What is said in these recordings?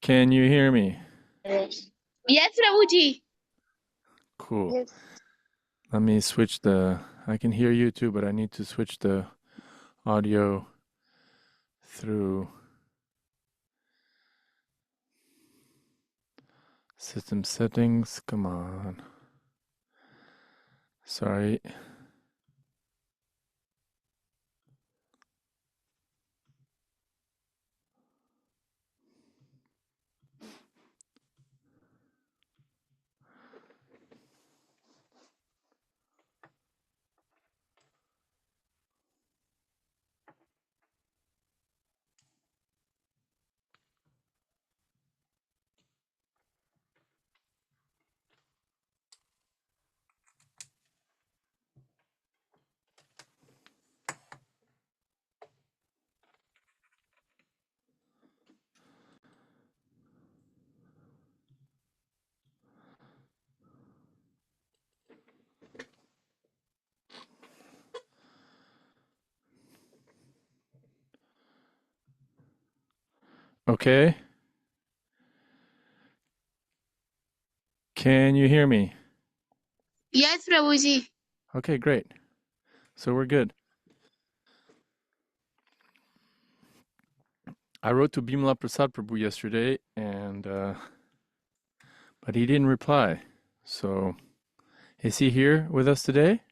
Can you hear me? Yes, Prabhuji. Cool. Yes. Let me switch I can hear you too, but I need to switch the audio through system settings. Come on. Sorry. Okay. Can you hear me? Yes, Prabhuji. Okay, great. So we're good. I wrote to Bimala Prasad Prabhu yesterday, but he didn't reply. So is he here with us today?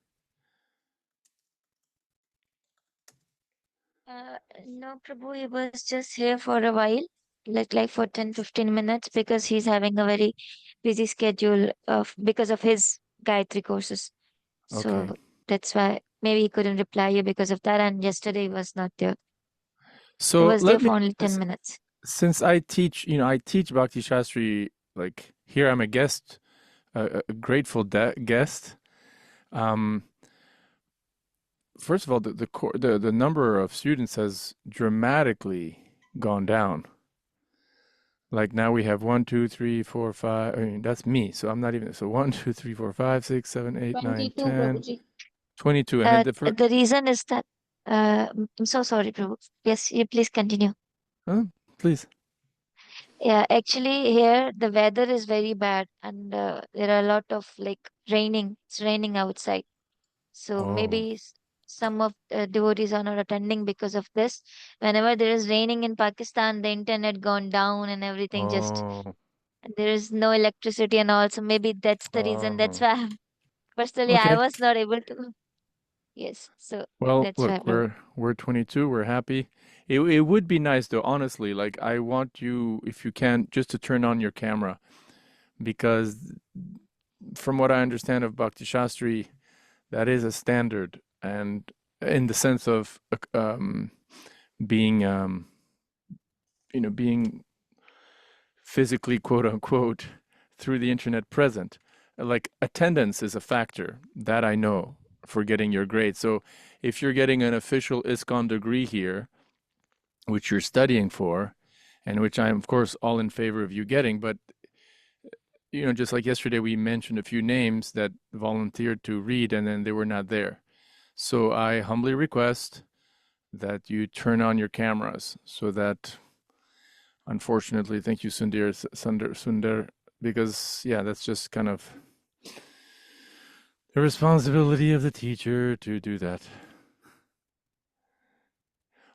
No, Prabhu, he was just here for a while, like for 10-15 minutes, because he's having a very busy schedule because of his Gayatri courses. Okay. So that's why maybe he couldn't reply you because of that. And yesterday he was not there. He So was there let me, for only 10 minutes. since I teach, I teach Bhakti Shastri, like here I'm a guest, a grateful guest. Um, First of all, the number of students has dramatically gone down. Like now we have 1, 2, 3, 4, 5. I mean, that's me. So I'm not even. So 1, 2, 3, 4, 5, 6, 7, 8, 9, 22, 10, Prabhuji. 22. And then The reason is that, I'm so sorry, Prabhu. Yes, you please continue. please. Yeah, actually here the weather is very bad and there are a lot of like raining. It's raining outside. So Oh, maybe some of the devotees are not attending because of this. Whenever there is raining in Pakistan, the internet gone down and everything just oh, there is no electricity and also maybe that's the reason. That's oh. why personally I Okay. was not able to. Yes, so Well, that's why, look, bro. we're 22. We're happy. It would be nice though, honestly. Like I want you, if you can, just to turn on your camera because from what I understand of Bhakti Shastri, that is a standard, and in the sense of being, being physically, quote unquote, through the internet present. Like attendance is a factor that I know for getting your grade. So if you're getting an official ISKCON degree here, which you're studying for, and which I'm of course all in favor of you getting, but just like yesterday, we mentioned a few names that volunteered to read and then they were not there. So I humbly request that you turn on your cameras so that, unfortunately, thank you, Sundar, because, yeah, that's just kind of the responsibility of the teacher to do that.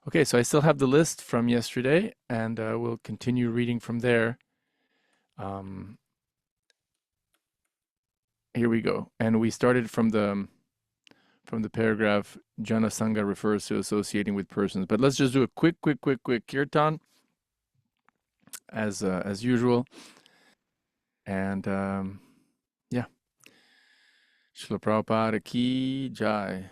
Okay, so I still have the list from yesterday, and we'll continue reading from there. Um, Here we go. And we started from the paragraph Jana Sangha refers to associating with persons. But let's just do a quick kirtan as usual. And yeah, Srila Prabhupada ki jai.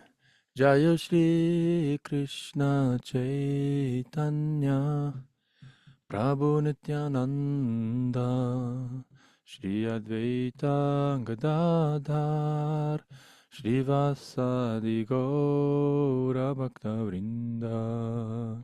Jaya Shri Krishna Chaitanya Prabhu Nityananda Shri Advaita Gadadhar Srivasadi Gaura Bhakta Vrinda.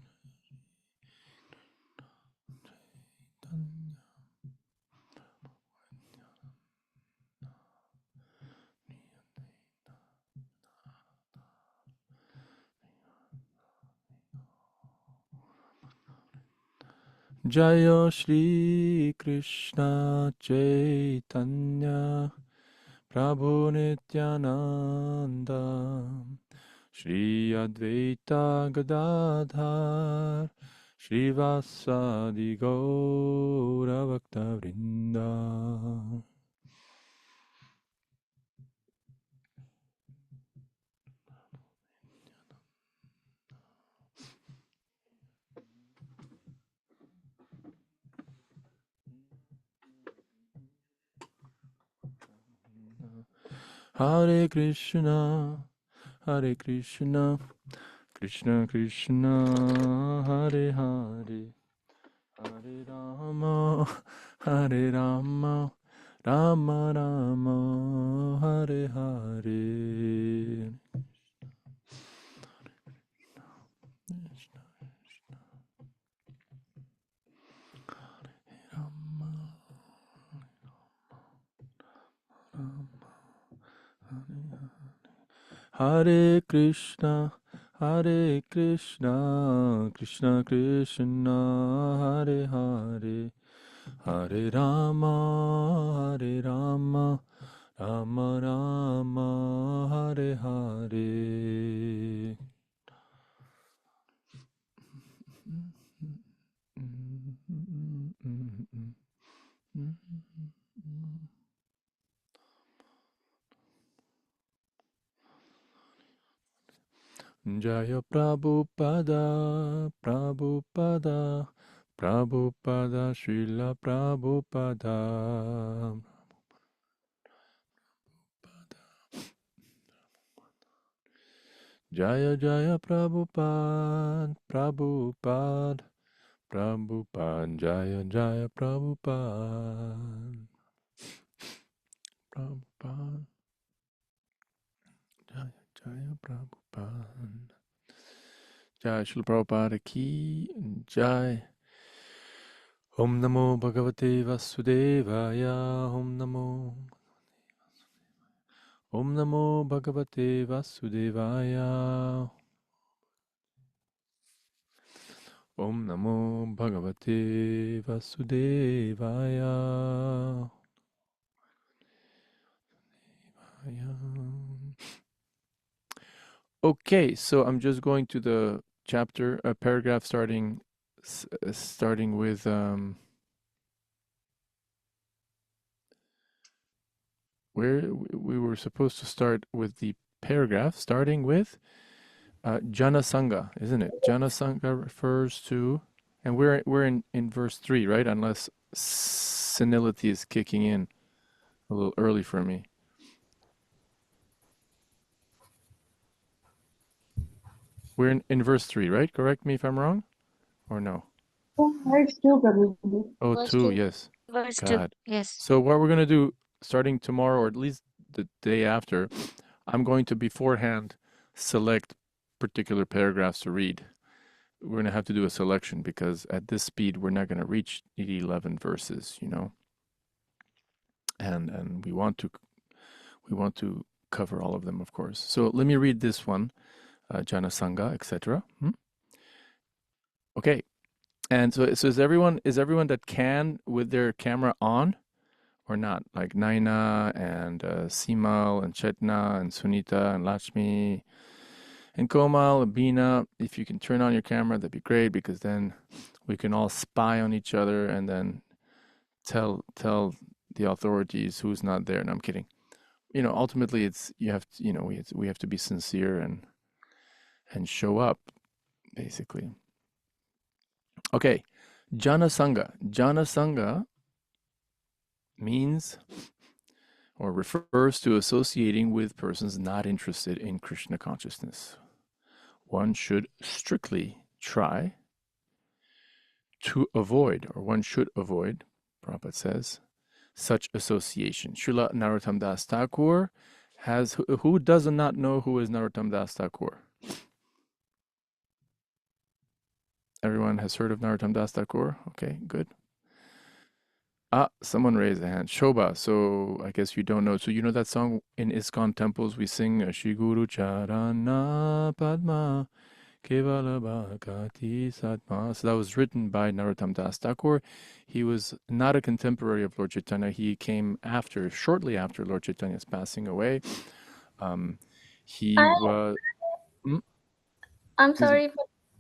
Jaya Shri Krishna Chaitanya Prabhu Nityananda Shri Advaita Gadadhar Shrivasadi Gaura Bhakta Vrinda. Hare Krishna, Hare Krishna, Krishna Krishna, Hare Hare, Hare Rama, Hare Rama, Rama Rama, Hare Hare. Hare Krishna, Hare Krishna, Krishna Krishna, Hare Hare, Hare Rama, Hare Rama, Rama Rama, Hare Hare. Jaya Prabhupada, Prabhupada, Prabhupada, Srila Prabhupada. Jaya Jaya Prabhupada, Prabhupada, Prabhupada, Jaya Jaya Prabhupada. Prabhupada, Jaya Jaya Prabhupada. Jai Srila Prabhupada ki Jai. Om Namo Bhagavate Vasudevaya. Om Namo. Om Namo Bhagavate Vasudevaya. Om Namo Bhagavate Vasudevaya. Okay, so I'm just going to the chapter, a paragraph starting with where we were supposed to start with the paragraph, starting with Jana Sangha, isn't it? Jana Sangha refers to, and we're in verse 3, right? Unless senility is kicking in a little early for me. We're in verse 3, right? Correct me if I'm wrong, or no? Verse 2, Prabhuji. Oh, Verse 2, 2. yes. Verse 2. God. Yes. So what we're going to do starting tomorrow, or at least the day after, I'm going to beforehand select particular paragraphs to read. We're going to have to do a selection because at this speed, we're not going to reach the 11 verses, you know. And we want to cover all of them, of course. So let me read this one, Jana Sangha, etc. Okay. And so is everyone that can with their camera on or not? Like Naina and Simal and Chetna and Sunita and Lakshmi and Komal and Bina. If you can turn on your camera, that'd be great because then we can all spy on each other and then tell the authorities who's not there. No, I'm kidding. You know, ultimately, it's you have to, you know, we have to be sincere and show up, basically. Okay, Jana Sangha. Jana Sangha means or refers to associating with persons not interested in Krishna consciousness. One should strictly try to avoid, or one should avoid, Prabhupada says, such association. Srila Narottam Das Thakur has, who does not know who is Narottam Das Thakur? Everyone has heard of Narottam Das Thakur? Okay, good. Ah, someone raised a hand. Shobha. So I guess you don't know. So you know that song in ISKCON temples we sing Shri Guru Charana Padma Kevala Bhakati Satma. So that was written by Narottam Das Thakur. He was not a contemporary of Lord Chaitanya. He came after, shortly after Lord Chaitanya's passing away. He I was. I'm Is it? sorry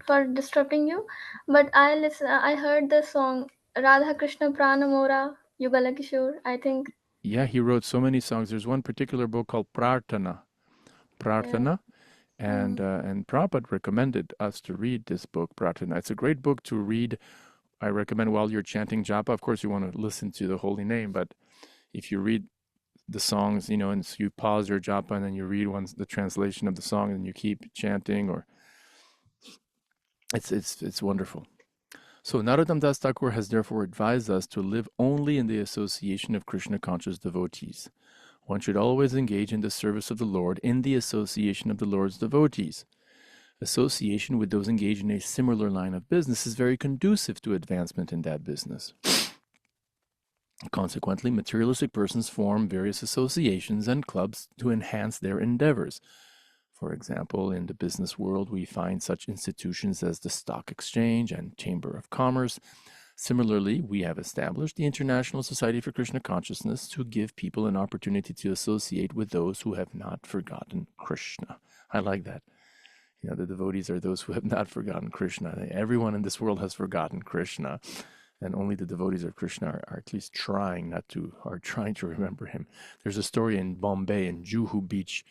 for disrupting you, but I heard the song Radha Krishna Pranamora Yugala Kishore. I think Yeah, he wrote so many songs. There's one particular book called Prarthana. yeah. Prarthana. And Mm. Prabhupada recommended us to read this book, Prarthana. It's a great book to read. I recommend while you're chanting japa. Of course, you want to listen to the holy name, but if you read the songs, and so you pause your japa and then you read the translation of the song and you keep chanting, or it's wonderful. So Narottam Das Thakur has therefore advised us to live only in the association of Krishna conscious devotees. One should always engage in the service of the Lord in the association of the Lord's devotees. Association with those engaged in a similar line of business is very conducive to advancement in that business. Consequently, materialistic persons form various associations and clubs to enhance their endeavors. For example, in the business world, we find such institutions as the Stock Exchange and Chamber of Commerce. Similarly, we have established the International Society for Krishna Consciousness to give people an opportunity to associate with those who have not forgotten Krishna. I like that. The devotees are those who have not forgotten Krishna. Everyone in this world has forgotten Krishna, and only the devotees of Krishna are at least trying to remember him. There's a story in Bombay, in Juhu Beach.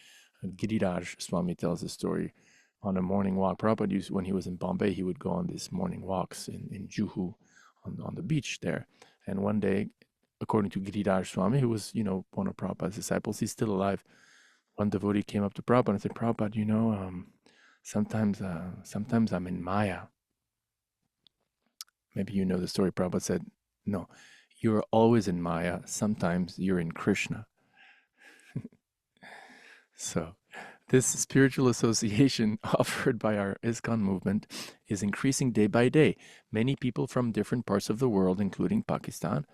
Giriraj Swami tells a story on a morning walk. Prabhupada used, when he was in Bombay, he would go on these morning walks in Juhu on the beach there. And one day, according to Giriraj Swami, who was, one of Prabhupada's disciples, he's still alive. One devotee came up to Prabhupada and said, Prabhupada, sometimes I'm in Maya. Maybe you know the story. Prabhupada said, no, you're always in Maya. Sometimes you're in Krishna. So this spiritual association offered by our ISKCON movement is increasing day by day. Many people from different parts of the world, including Pakistan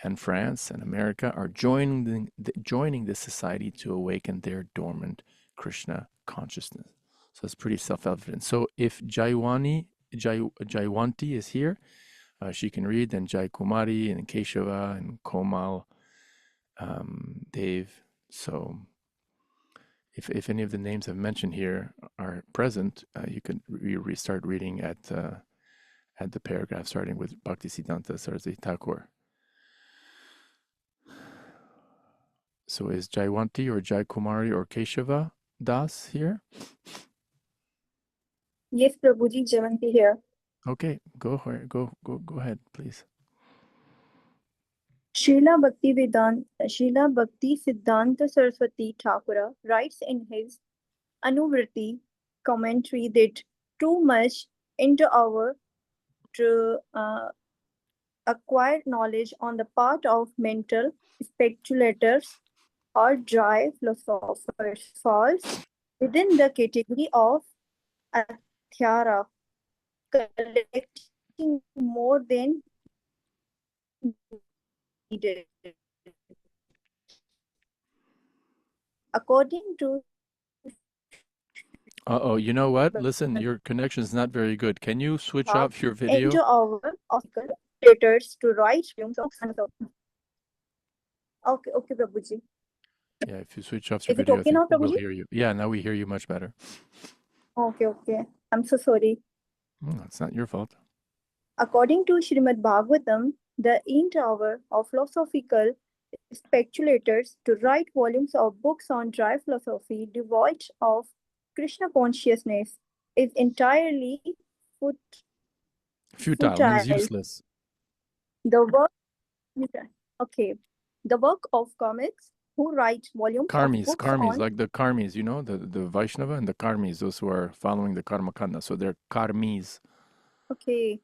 and France and America, are joining this society to awaken their dormant Krishna consciousness. So it's pretty self-evident. So if Jaiwanti is here, she can read, then Jai Kumari and Keshava and Komal, Dave. So if any of the names I've mentioned here are present, you can restart reading at the paragraph starting with Bhaktisiddhanta Saraswati Thakur. So is Jaiwanti or Jai Kumari or Keshava Das here? Yes, Prabhuji, Javanti here. Okay, go ahead, please. Srila Bhakti Siddhanta Saraswati Thakura writes in his Anuvriti commentary that too much into our to acquire knowledge on the part of mental speculators or dry philosophers falls within the category of athyara, collecting more than needed. According to Uh-oh, you know what? Listen, your connection is not very good. Can you switch off your into video? our article letters to write volumes of Okay, Prabhuji. Yeah, if you switch off your Is it video, I okay think now, we'll Prabhuji? hear you. Yeah, now we hear you much better. Okay. I'm so sorry. It's not your fault. According to Srimad Bhagavatam, the end hour of philosophical speculators to write volumes of books on dry philosophy devoid of Krishna consciousness is entirely Futile means futile. useless. The work, the work of comics who write volumes of books Karmis, on like the Karmis, the Vaishnava and the Karmis, those who are following the Karma Kanda. So they're Karmis. the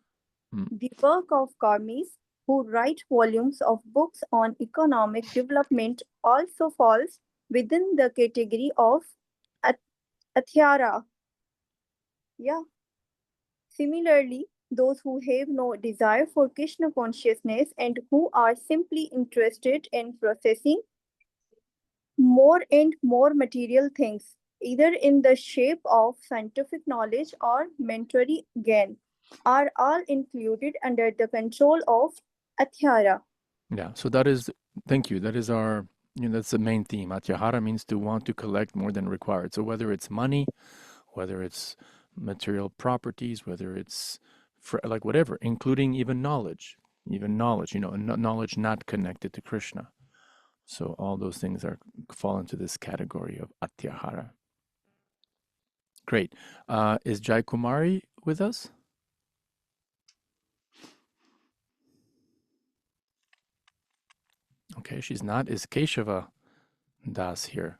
work of karmis who write volumes of books on economic development also falls within the category of athyara. Yeah. Similarly, those who have no desire for Krishna consciousness and who are simply interested in processing more and more material things either in the shape of scientific knowledge or monetary gain, are all included under the control of Acarya. Yeah, so that is, thank you. That is our, that's the main theme. Atyahara means to want to collect more than required. So whether it's money, whether it's material properties, whether it's like whatever, including even knowledge, knowledge not connected to Krishna. So all those things fall into this category of Atyahara. Great. Is Jai Kumari with us? Okay, she's not. Is Keshava Das here?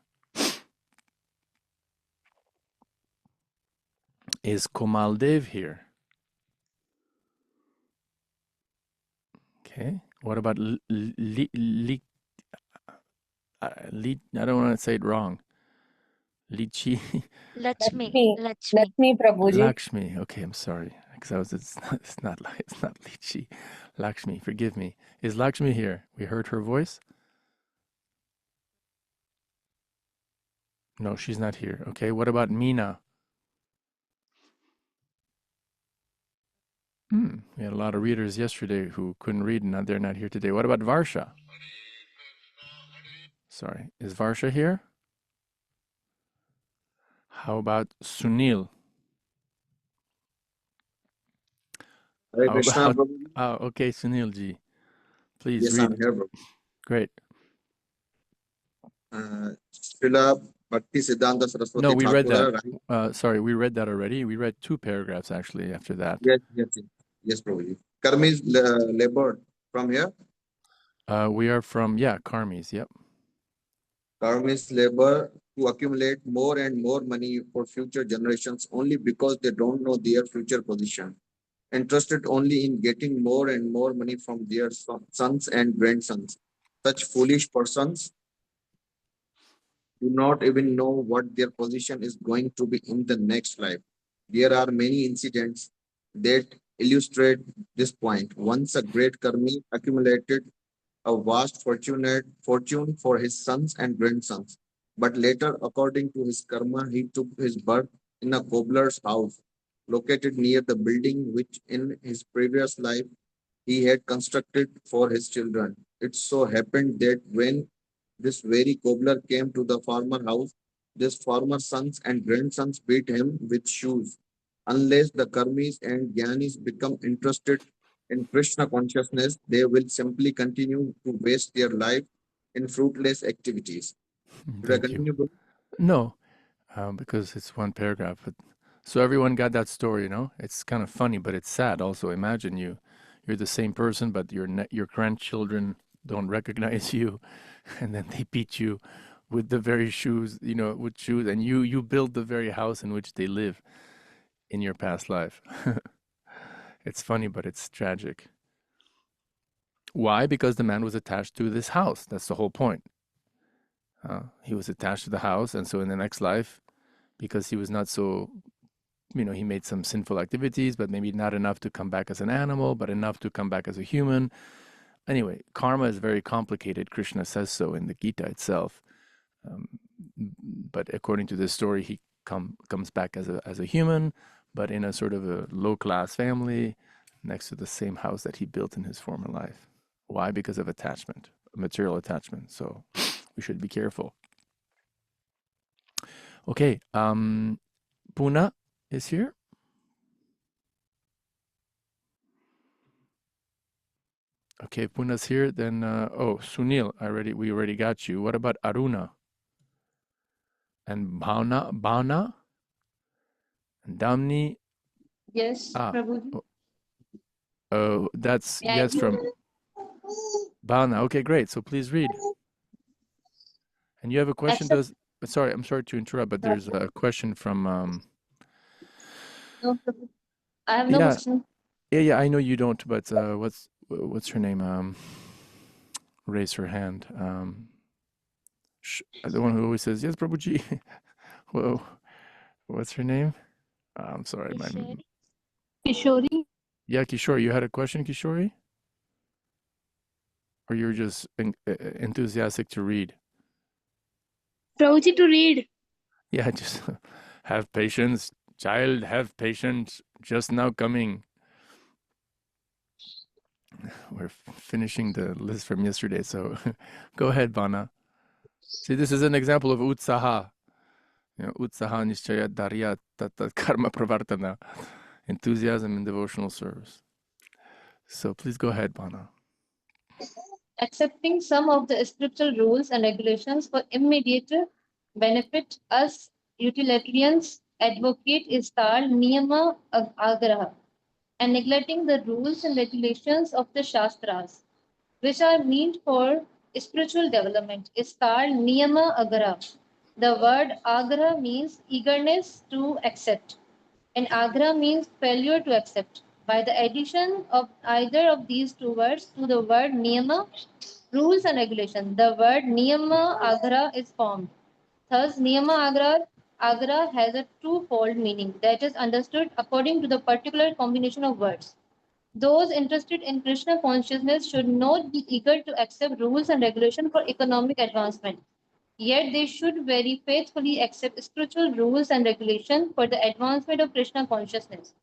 Is Komaldev here? Okay. What about I don't want to say it wrong. Lichi Lakshmi. Lakshmi Prabhuji. Lakshmi. Okay, I'm sorry. Because it's not Lichi. Lakshmi, forgive me. Is Lakshmi here? We heard her voice? No, she's not here. Okay, what about Meena? We had a lot of readers yesterday who couldn't read and they're not here today. What about Varsha? Sorry, is Varsha here? How about Sunil? Hare How Krishna, about, Prabhuji. okay, Sunil ji, please Yes, read. I'm here, Prabhu. Great. Srila Bhakti Siddhanta Saraswati No, we read Thakur. that. Sorry, we read that already. We read 2 paragraphs actually after that. Yes, Prabhuji. Karma is labored from here. We are from, Karmis, yep. Karma is labor to accumulate more and more money for future generations only because they don't know their future position. Interested only in getting more and more money from their sons and grandsons. Such foolish persons do not even know what their position is going to be in the next life. There are many incidents that illustrate this point. Once a great Karmi accumulated a vast fortune for his sons and grandsons. But later, according to his karma, he took his birth in a cobbler's house located near the building which in his previous life he had constructed for his children. It so happened that when this very cobbler came to the farmer house, this farmer's sons and grandsons beat him with shoes. Unless the karmis and jnanis become interested in Krishna consciousness, they will simply continue to waste their life in fruitless activities. Should I Thank you. continue, Guru? No, because it's 1 paragraph. But so everyone got that story, It's kind of funny, but it's sad also. Imagine you're the same person, but your grandchildren don't recognize you, and then they beat you with the very shoes, with shoes, and you build the very house in which they live in your past life. It's funny, but it's tragic. Why? Because the man was attached to this house. That's the whole point. He was attached to the house, and so in the next life, because he was not so, he made some sinful activities, but maybe not enough to come back as an animal, but enough to come back as a human. Anyway, karma is very complicated. Krishna says so in the Gita itself. But according to this story, he comes back as a human, but in a sort of a low-class family next to the same house that he built in his former life. Why? Because of attachment, material attachment. So we should be careful. Okay, Puna is here. Okay, Puna's here. Then, Sunil, we already got you. What about Aruna? And Bhavna? And Damni? Yes, Prabhuji. That's yes from Bhavna. Okay, great. So please read. And you have a question? Sorry, I'm sorry to interrupt, but there's a question from. No, Prabhuji. I have no question. Yeah, I know you don't, but what's her name? Raise her hand. The one who always says yes, Prabhuji. Whoa, what's her name? I'm sorry, Kishori. Yeah, Kishori. You had a question, Kishori? Or you're just enthusiastic to read? Prabhuji, to read. Yeah, just have patience. Child, have patience. Just now coming. We're finishing the list from yesterday, so go ahead, Bana. See, this is an example of utsaha. Utsaha nishchaya darya tat karma pravartana. Enthusiasm in devotional service. So please go ahead, Bana. Accepting some of the scriptural rules and regulations for immediate benefit, us utilitarians advocate is called niyama agraha, and neglecting the rules and regulations of the Shastras, which are meant for spiritual development, is called niyama agraha. The word agraha means eagerness to accept, and agraha means failure to accept. By the addition of either of these two words to the word niyama, rules and regulations, the word niyama agra is formed. Thus, niyama agra has a twofold meaning that is understood according to the particular combination of words. Those interested in Krishna consciousness should not be eager to accept rules and regulations for economic advancement. Yet they should very faithfully accept spiritual rules and regulations for the advancement of Krishna consciousness.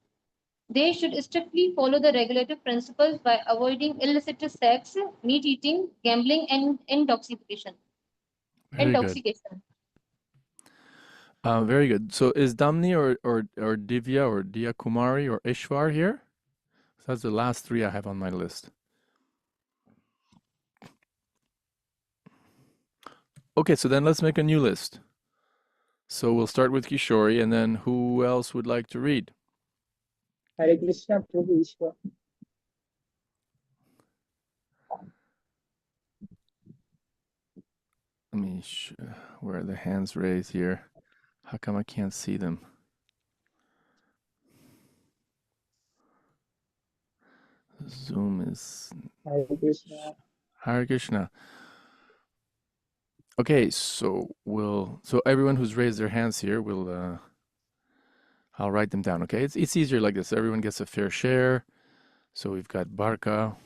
They should strictly follow the regulative principles by avoiding illicit sex, meat eating, gambling, and intoxication. Very good. Very good. So is Damni or Divya or Dia Kumari or Ishwar here? So that's the last three I have on my list. Okay, so then let's make a new list. So we'll start with Kishori, and then who else would like to read? Hare Krishna, Prabhu Ishwar. Let me, where are the hands raised here? How come I can't see them? Zoom is... Hare Krishna. Hare Krishna. Okay, so everyone who's raised their hands here will, I'll write them down, okay? It's easier like this. Everyone gets a fair share. So we've got Barka,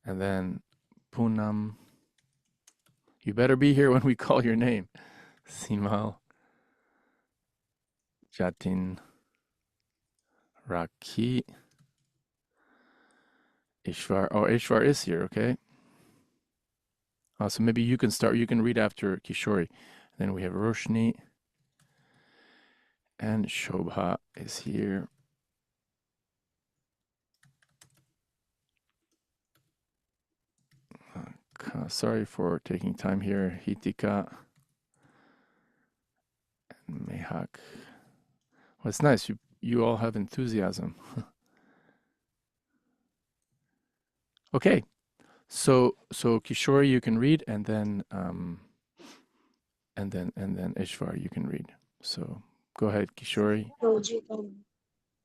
and then Poonam. You better be here when we call your name. Simal, Jatin, Raki, Ishwar. Oh, Ishwar is here, okay? So maybe you can start. You can read after Kishori. Then we have Roshni, and Shobha is here. Sorry for taking time here. Hitika and Mehak. Well, it's nice. You all have enthusiasm. Okay. So Kishori you can read, and then Ishwar you can read. So go ahead, Kishori.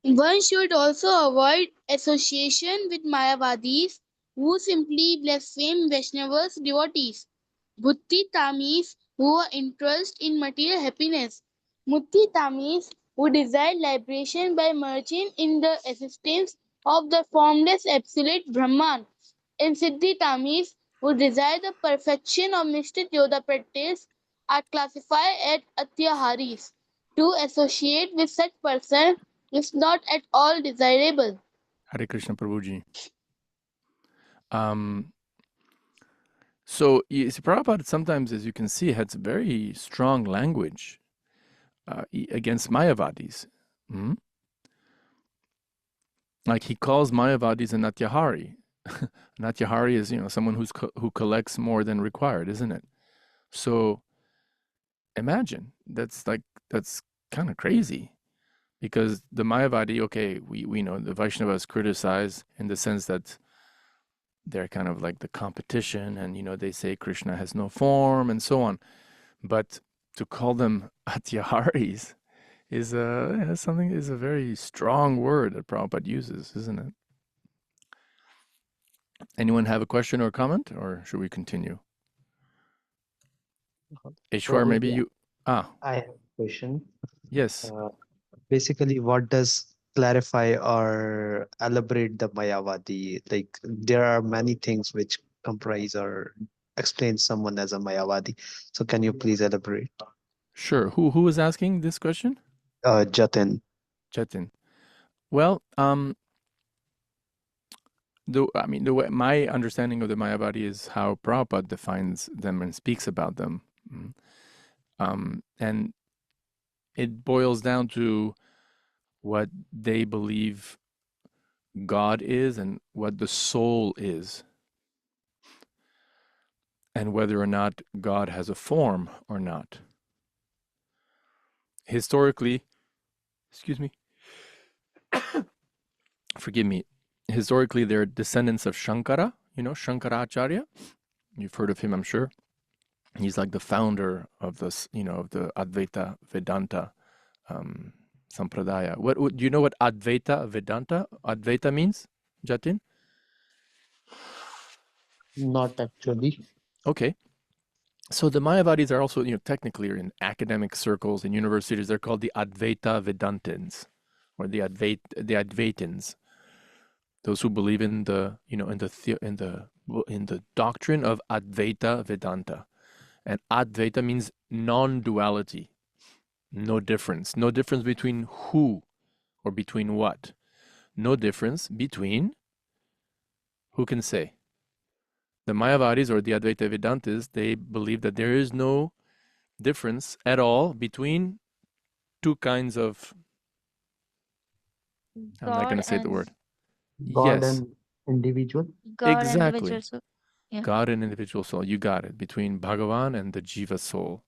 One should also avoid association with Mayavadis who simply blaspheme Vaishnavas' devotees. Bhutti Tamis who are interested in material happiness. Mutti Tamis who desire liberation by merging in the existence of the formless absolute Brahman. And Siddhi Tamis who desire the perfection of Mr. Yoda practice are classified as Atyaharis. To associate with such person is not at all desirable. Hare Krishna Prabhuji. So Prabhupada sometimes, as you can see, has very strong language against Mayavadis. Like he calls Mayavadis a Natyahari. Natyahari is, someone who collects more than required, isn't it? So imagine that's kind of crazy, because the Mayavadi, okay, we know the Vaishnavas criticize in the sense that they're kind of like the competition, and they say Krishna has no form and so on. But to call them Atyaharis is a very strong word that Prabhupada uses, isn't it? Anyone have a question or comment, or should we continue? Ishwar, maybe you... I have a question. Yes. Basically, what does clarify or elaborate the Mayavadi? Like, there are many things which comprise or explain someone as a Mayavadi. So can you please elaborate? Sure. Who was asking this question? Jatin. Chetin. Well, the way my understanding of the Mayavadi is how Prabhupada defines them and speaks about them. And it boils down to what they believe God is and what the soul is, and whether or not God has a form or not. Historically, excuse me, forgive me, historically they're descendants of Shankara, Shankaracharya. You've heard of him, I'm sure. He's like the founder of this, of the Advaita Vedanta Sampradaya. What do you know what Advaita Vedanta Advaita means, Jatin? Not actually. Okay. So the Mayavadis are also, technically in academic circles and universities, they're called the Advaita Vedantins, or the Advaitins. Those who believe in the, in the doctrine of Advaita Vedanta. And Advaita means non-duality, no difference between who or between what, no difference between, who can say? The Mayavadis or the Advaita Vedantas, they believe that there is no difference at all between two kinds of, I'm not going God to say the and word. God Yes, and individual. God and individual exactly. soul. Yeah. God and individual soul. You got it. Between Bhagavan and the Jiva soul.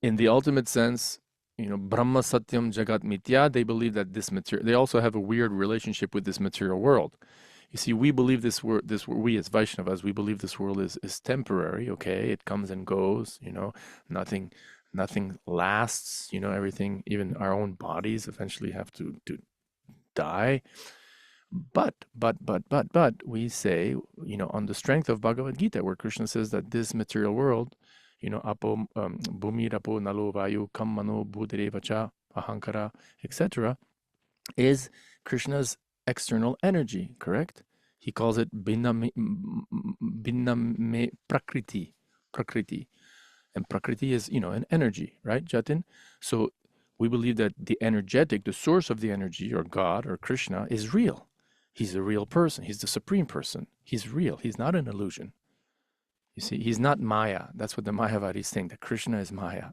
In the ultimate sense, Brahma Satyam Jagat Mitya, they believe that this material, they also have a weird relationship with this material world. You see, we believe we as Vaishnavas, we believe this world is temporary, okay? It comes and goes, nothing lasts, everything, even our own bodies eventually have to die. But we say, on the strength of Bhagavad Gita, where Krishna says that this material world, apo bhumi rapo nalo vayu kam mano buddhirevacha ahankara, etc., is Krishna's external energy, correct? He calls it biname prakriti. And prakriti is, an energy, right, Jatin? So we believe that the source of the energy, or God, or Krishna, is real. He's a real person. He's the supreme person. He's real. He's not an illusion. You see, he's not Maya. That's what the Mayavadis think, that Krishna is Maya.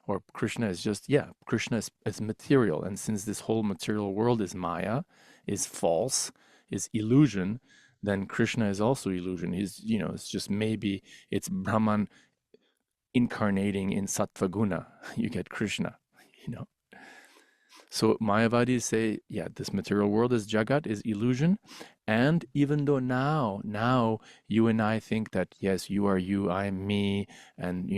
Or Krishna is just, Krishna is material. And since this whole material world is Maya, is false, is illusion, then Krishna is also illusion. He's, it's just maybe it's Brahman incarnating in Sattva Guna. You get Krishna, So Mayavadis say, this material world is Jagat, is illusion. And even though now you and I think that, yes, you are you, I am me, and,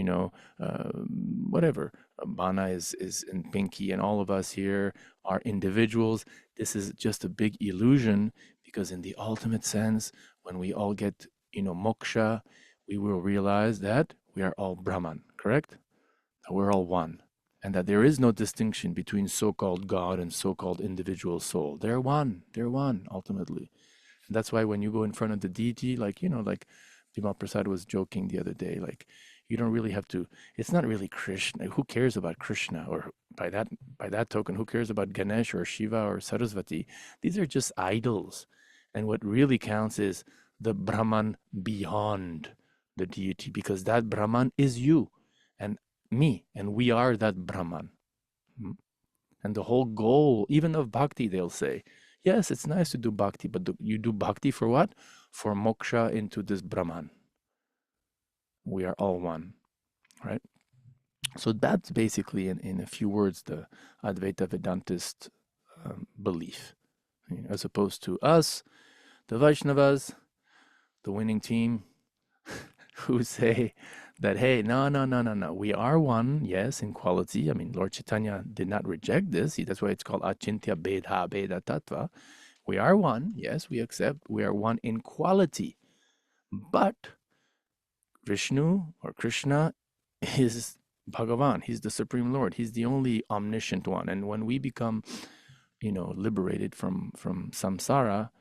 whatever, Bana is and Pinky and all of us here are individuals. This is just a big illusion, because in the ultimate sense, when we all get, moksha, we will realize that we are all Brahman, correct? That we're all one. And that there is no distinction between so-called God and so-called individual soul. They're one, ultimately. And that's why when you go in front of the deity, like Bhima Prasad was joking the other day, like, you don't really have to, it's not really Krishna. Who cares about Krishna? Or by that token, who cares about Ganesh or Shiva or Saraswati? These are just idols. And what really counts is the Brahman beyond the deity, because that Brahman is you and me, and we are that Brahman. And the whole goal, even of bhakti, they'll say, yes, it's nice to do bhakti, but you do bhakti for what? For moksha into this Brahman. We are all one, right? So that's basically, in a few words, the Advaita Vedantist belief, as opposed to us, the Vaishnavas, the winning team, who say that, hey, no, we are one, yes, in quality. I mean, Lord Chaitanya did not reject this. That's why it's called Achintya Bedha Beda Tattva. We are one, yes, we accept. We are one in quality. But Vishnu or Krishna is Bhagavan. He's the Supreme Lord. He's the only omniscient one. And when we become, liberated from samsara,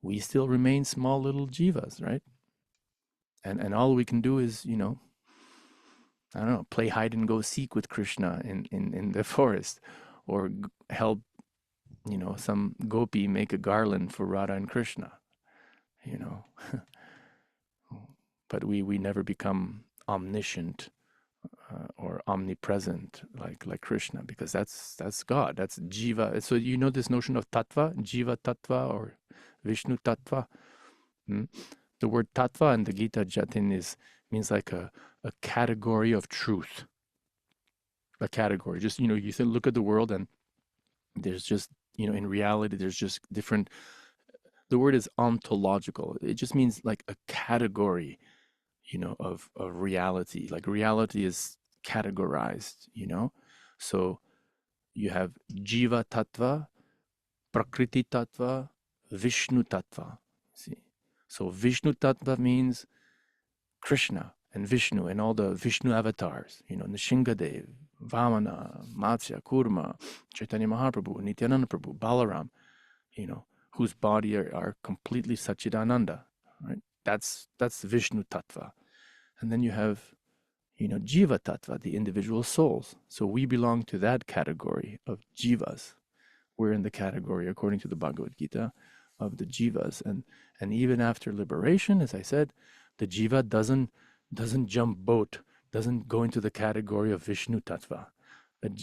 we still remain small little jivas, right? And all we can do is, I don't know, play hide and go seek with Krishna in the forest, or help, some gopi make a garland for Radha and Krishna, you know. But we never become omniscient or omnipresent like Krishna, because that's God, that's Jiva. So this notion of Tattva, Jiva Tattva or Vishnu Tattva. Hmm? The word Tattva in the Gita, Jatin, means like a category of truth. A category. Just, you look at the world, and there's just, in reality, there's just different. The word is ontological. It just means like a category, of reality. Like reality is categorized, So you have Jiva Tattva, Prakriti Tattva, Vishnu Tattva. See? So Vishnu Tattva means Krishna and Vishnu and all the Vishnu avatars, Nishingadev, Vamana, Matsya, Kurma, Chaitanya Mahaprabhu, Nityananda Prabhu, Balaram, whose body are completely Satchidananda, right? That's Vishnu Tattva. And then you have, Jiva Tattva, the individual souls. So we belong to that category of Jivas. We're in the category, according to the Bhagavad Gita, of the Jivas. And even after liberation, as I said, the Jiva doesn't jump boat, doesn't go into the category of Vishnu Tattva.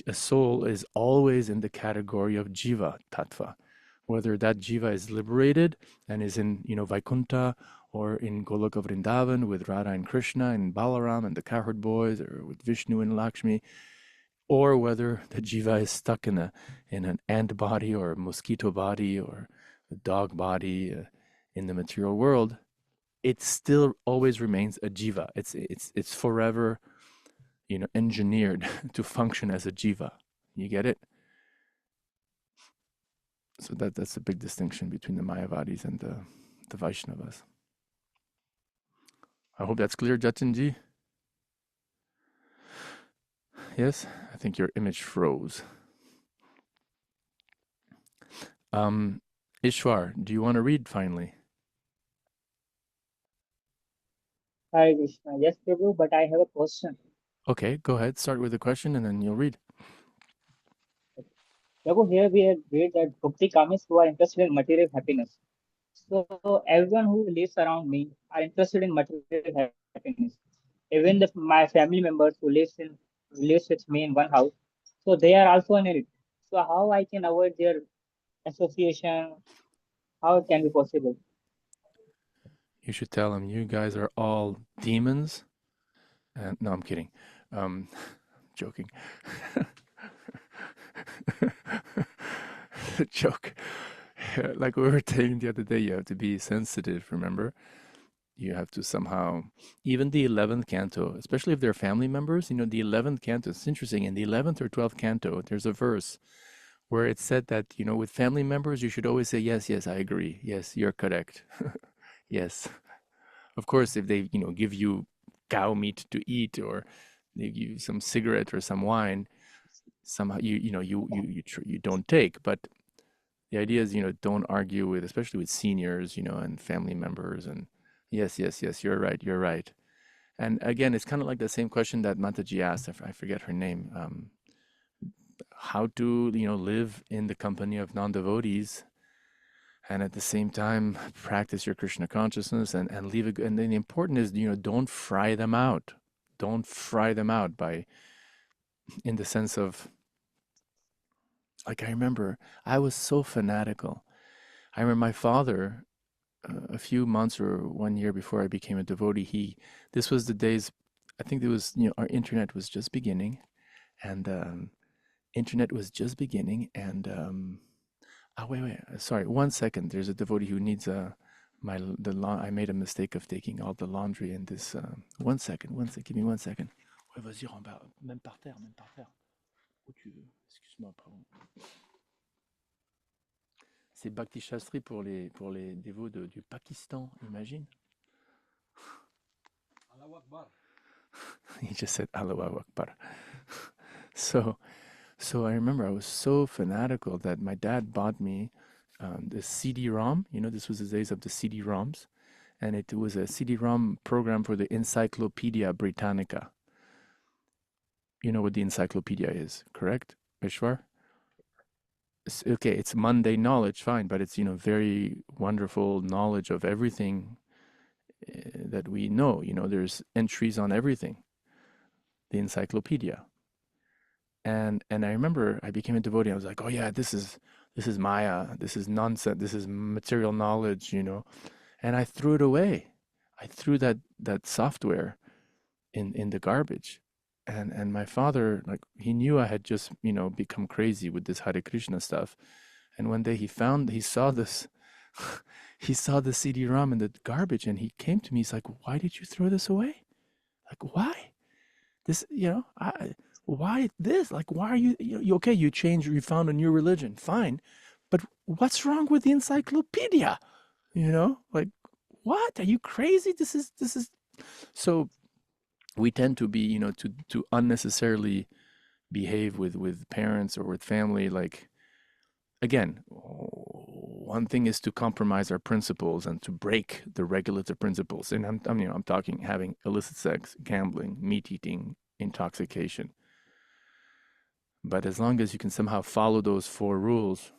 A soul is always in the category of Jiva Tattva. Whether that Jiva is liberated and is in, Vaikuntha, or in Goloka Vrindavan with Radha and Krishna and Balaram and the cowherd boys, or with Vishnu and Lakshmi, or whether the Jiva is stuck in an ant body or a mosquito body or a dog body in the material world, it still always remains a Jiva. It's forever, engineered to function as a Jiva. You get it? So that's a big distinction between the Mayavadis and the Vaishnavas. I hope that's clear, Jatinji. Yes, I think your image froze. Ishwar, do you want to read finally? Hare Krishna. Yes, Prabhu, but I have a question. Okay, go ahead. Start with the question and then you'll read. Prabhu, here we have read that Bhakti Kamis who are interested in material happiness. So everyone who lives around me are interested in material happiness. Even my family members who lives with me in one house, so they are also in it. So how I can avoid their association? How it can be possible? You should tell them you guys are all demons. And no, I'm kidding. Joking. The joke. Like we were saying the other day, you have to be sensitive, remember? You have to somehow, even the 11th canto, especially if they're family members, the 11th canto, it's interesting. In the 11th or 12th canto, there's a verse where it said that, with family members, you should always say, yes, yes, I agree. Yes, you're correct. Yes. Of course, if they, give you cow meat to eat, or they give you some cigarette or some wine, somehow you don't take. But the idea is, don't argue with, especially with seniors, and family members. And yes, yes, yes, you're right, you're right. And again, it's kind of like the same question that Mataji asked. I forget her name. How to, live in the company of non-devotees, and at the same time practice your Krishna consciousness and leave it. And then the important is, don't fry them out. Don't fry them out in the sense of, like, I remember I was so fanatical. I remember my father, a few months or 1 year before I became a devotee, this was the days, I think it was, our internet was just beginning, and wait, sorry, 1 second. There's a devotee who needs I made a mistake of taking all the laundry in this. 1 second, give me 1 second. Ouais, vas-y, rembarre, même par terre, où tu veux. Excuse-moi, pardon. C'est Bhakti Shastri pour les dévots du Pakistan, imagine. Allahu Akbar. He just said Allahu Akbar. So I remember I was so fanatical that my dad bought me the CD-ROM. This was the days of the CD-ROMs. and it was a CD-ROM program for the Encyclopedia Britannica. You know what the encyclopedia is, correct, Ishwar? Okay, it's mundane knowledge, fine, but it's, very wonderful knowledge of everything that we know. There's entries on everything, the encyclopedia. And I remember I became a devotee. I was like, oh yeah, this is Maya, this is nonsense, this is material knowledge, and I threw it away. I threw that software in the garbage. And my father, like, he knew I had just, become crazy with this Hare Krishna stuff. And one day he saw this, he saw the CD-ROM in the garbage, and he came to me. He's like, why did you throw this away? Like, why? This, why this? Like, why are you okay? You changed, you found a new religion, fine. But what's wrong with the encyclopedia? Like, what? Are you crazy? This is so we tend to be, to unnecessarily behave with parents or with family. Like, again, one thing is to compromise our principles and to break the regulative principles. And I'm talking having illicit sex, gambling, meat eating, intoxication. But as long as you can somehow follow those 4 rules,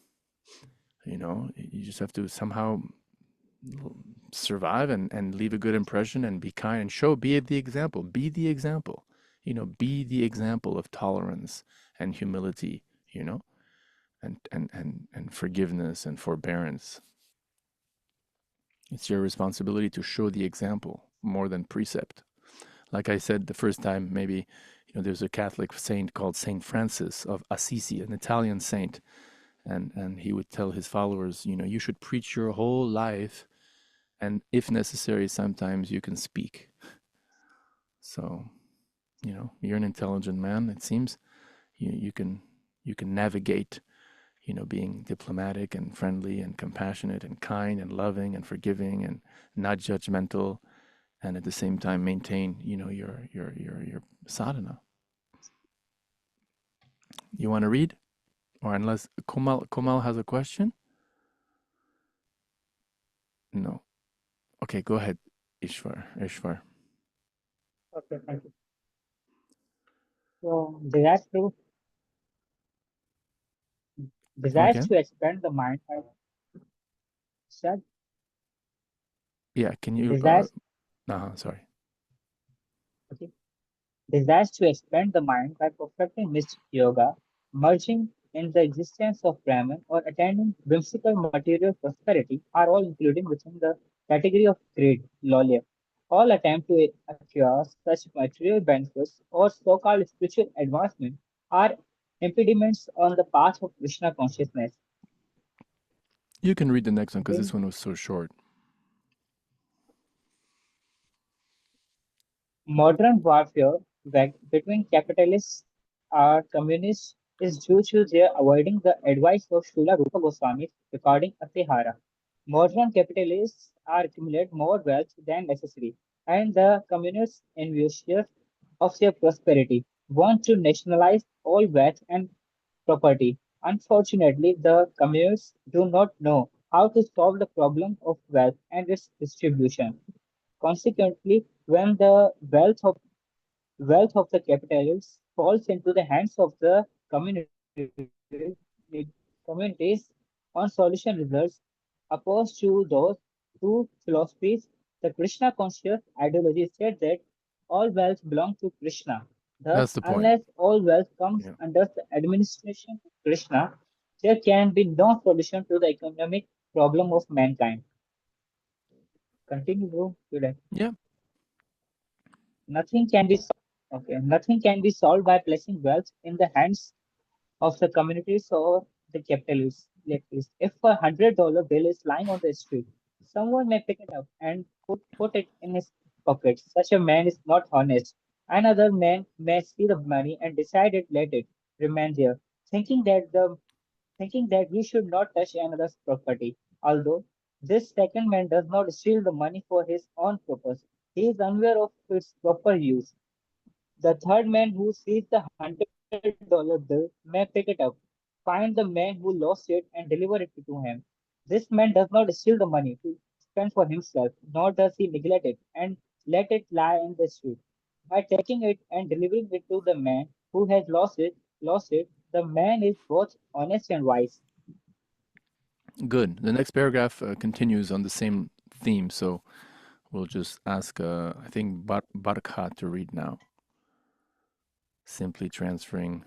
you just have to somehow survive and leave a good impression and be kind and be the example. Be the example. Be the example of tolerance and humility, and forgiveness and forbearance. It's your responsibility to show the example more than precept. Like I said the first time, maybe, there's a Catholic saint called Saint Francis of Assisi, an Italian saint. And he would tell his followers, you should preach your whole life, and if necessary, sometimes you can speak. So, you're an intelligent man, it seems. You can navigate, being diplomatic and friendly and compassionate and kind and loving and forgiving and not judgmental, and at the same time maintain, your sadhana. You want to read? Or unless Komal has a question? No. Okay, go ahead, Ishwar. Okay, thank you. So Come desires again? to expand the mind have said Yeah, can you desires sorry. okay, desires to expand the mind by perfecting mystic yoga, merging in the existence of Brahman, or attaining whimsical material prosperity are all included within the category of greed, lolly. All attempt to acquire such material benefits or so-called spiritual advancement are impediments on the path of Krishna consciousness. You can read the next one because Okay. this one was so short. Modern warfare between capitalists and communists is due to their avoiding the advice of Srila Rupa Goswami regarding Atihara. Modern capitalists are accumulate more wealth than necessary, and the communists, envious of their prosperity, want to nationalize all wealth and property. Unfortunately, the communists do not know how to solve the problem of wealth and its distribution. Consequently, when the wealth of the capitalists falls into the hands of the communities on solution results opposed to those two philosophies. The Krishna conscious ideology said that all wealth belongs to Krishna. That's Thus, the point. unless all wealth comes Yeah. under the administration of Krishna, there can be no solution to the economic problem of mankind. Continue, bro. Yeah. Nothing can be nothing can be solved by placing wealth in the hands of the communities or the capitalists. Like this. If $100 bill is lying on the street, someone may pick it up and put it in his pocket. Such a man is not honest. Another man may see the money and decide it let it remain there, thinking that he should not touch another's property. Although this second man does not steal the money for his own purpose, he is unaware of its proper use. The third man who sees the $100 bill may pick it up, find the man who lost it, and deliver it to him. This man does not steal the money to fend for himself, nor does he neglect it and let it lie in the street. By taking it and delivering it to the man who has lost it, the man is both honest and wise. Good. The next paragraph continues on the same theme, so we'll just ask, I think, Barkha to read now, simply transferring.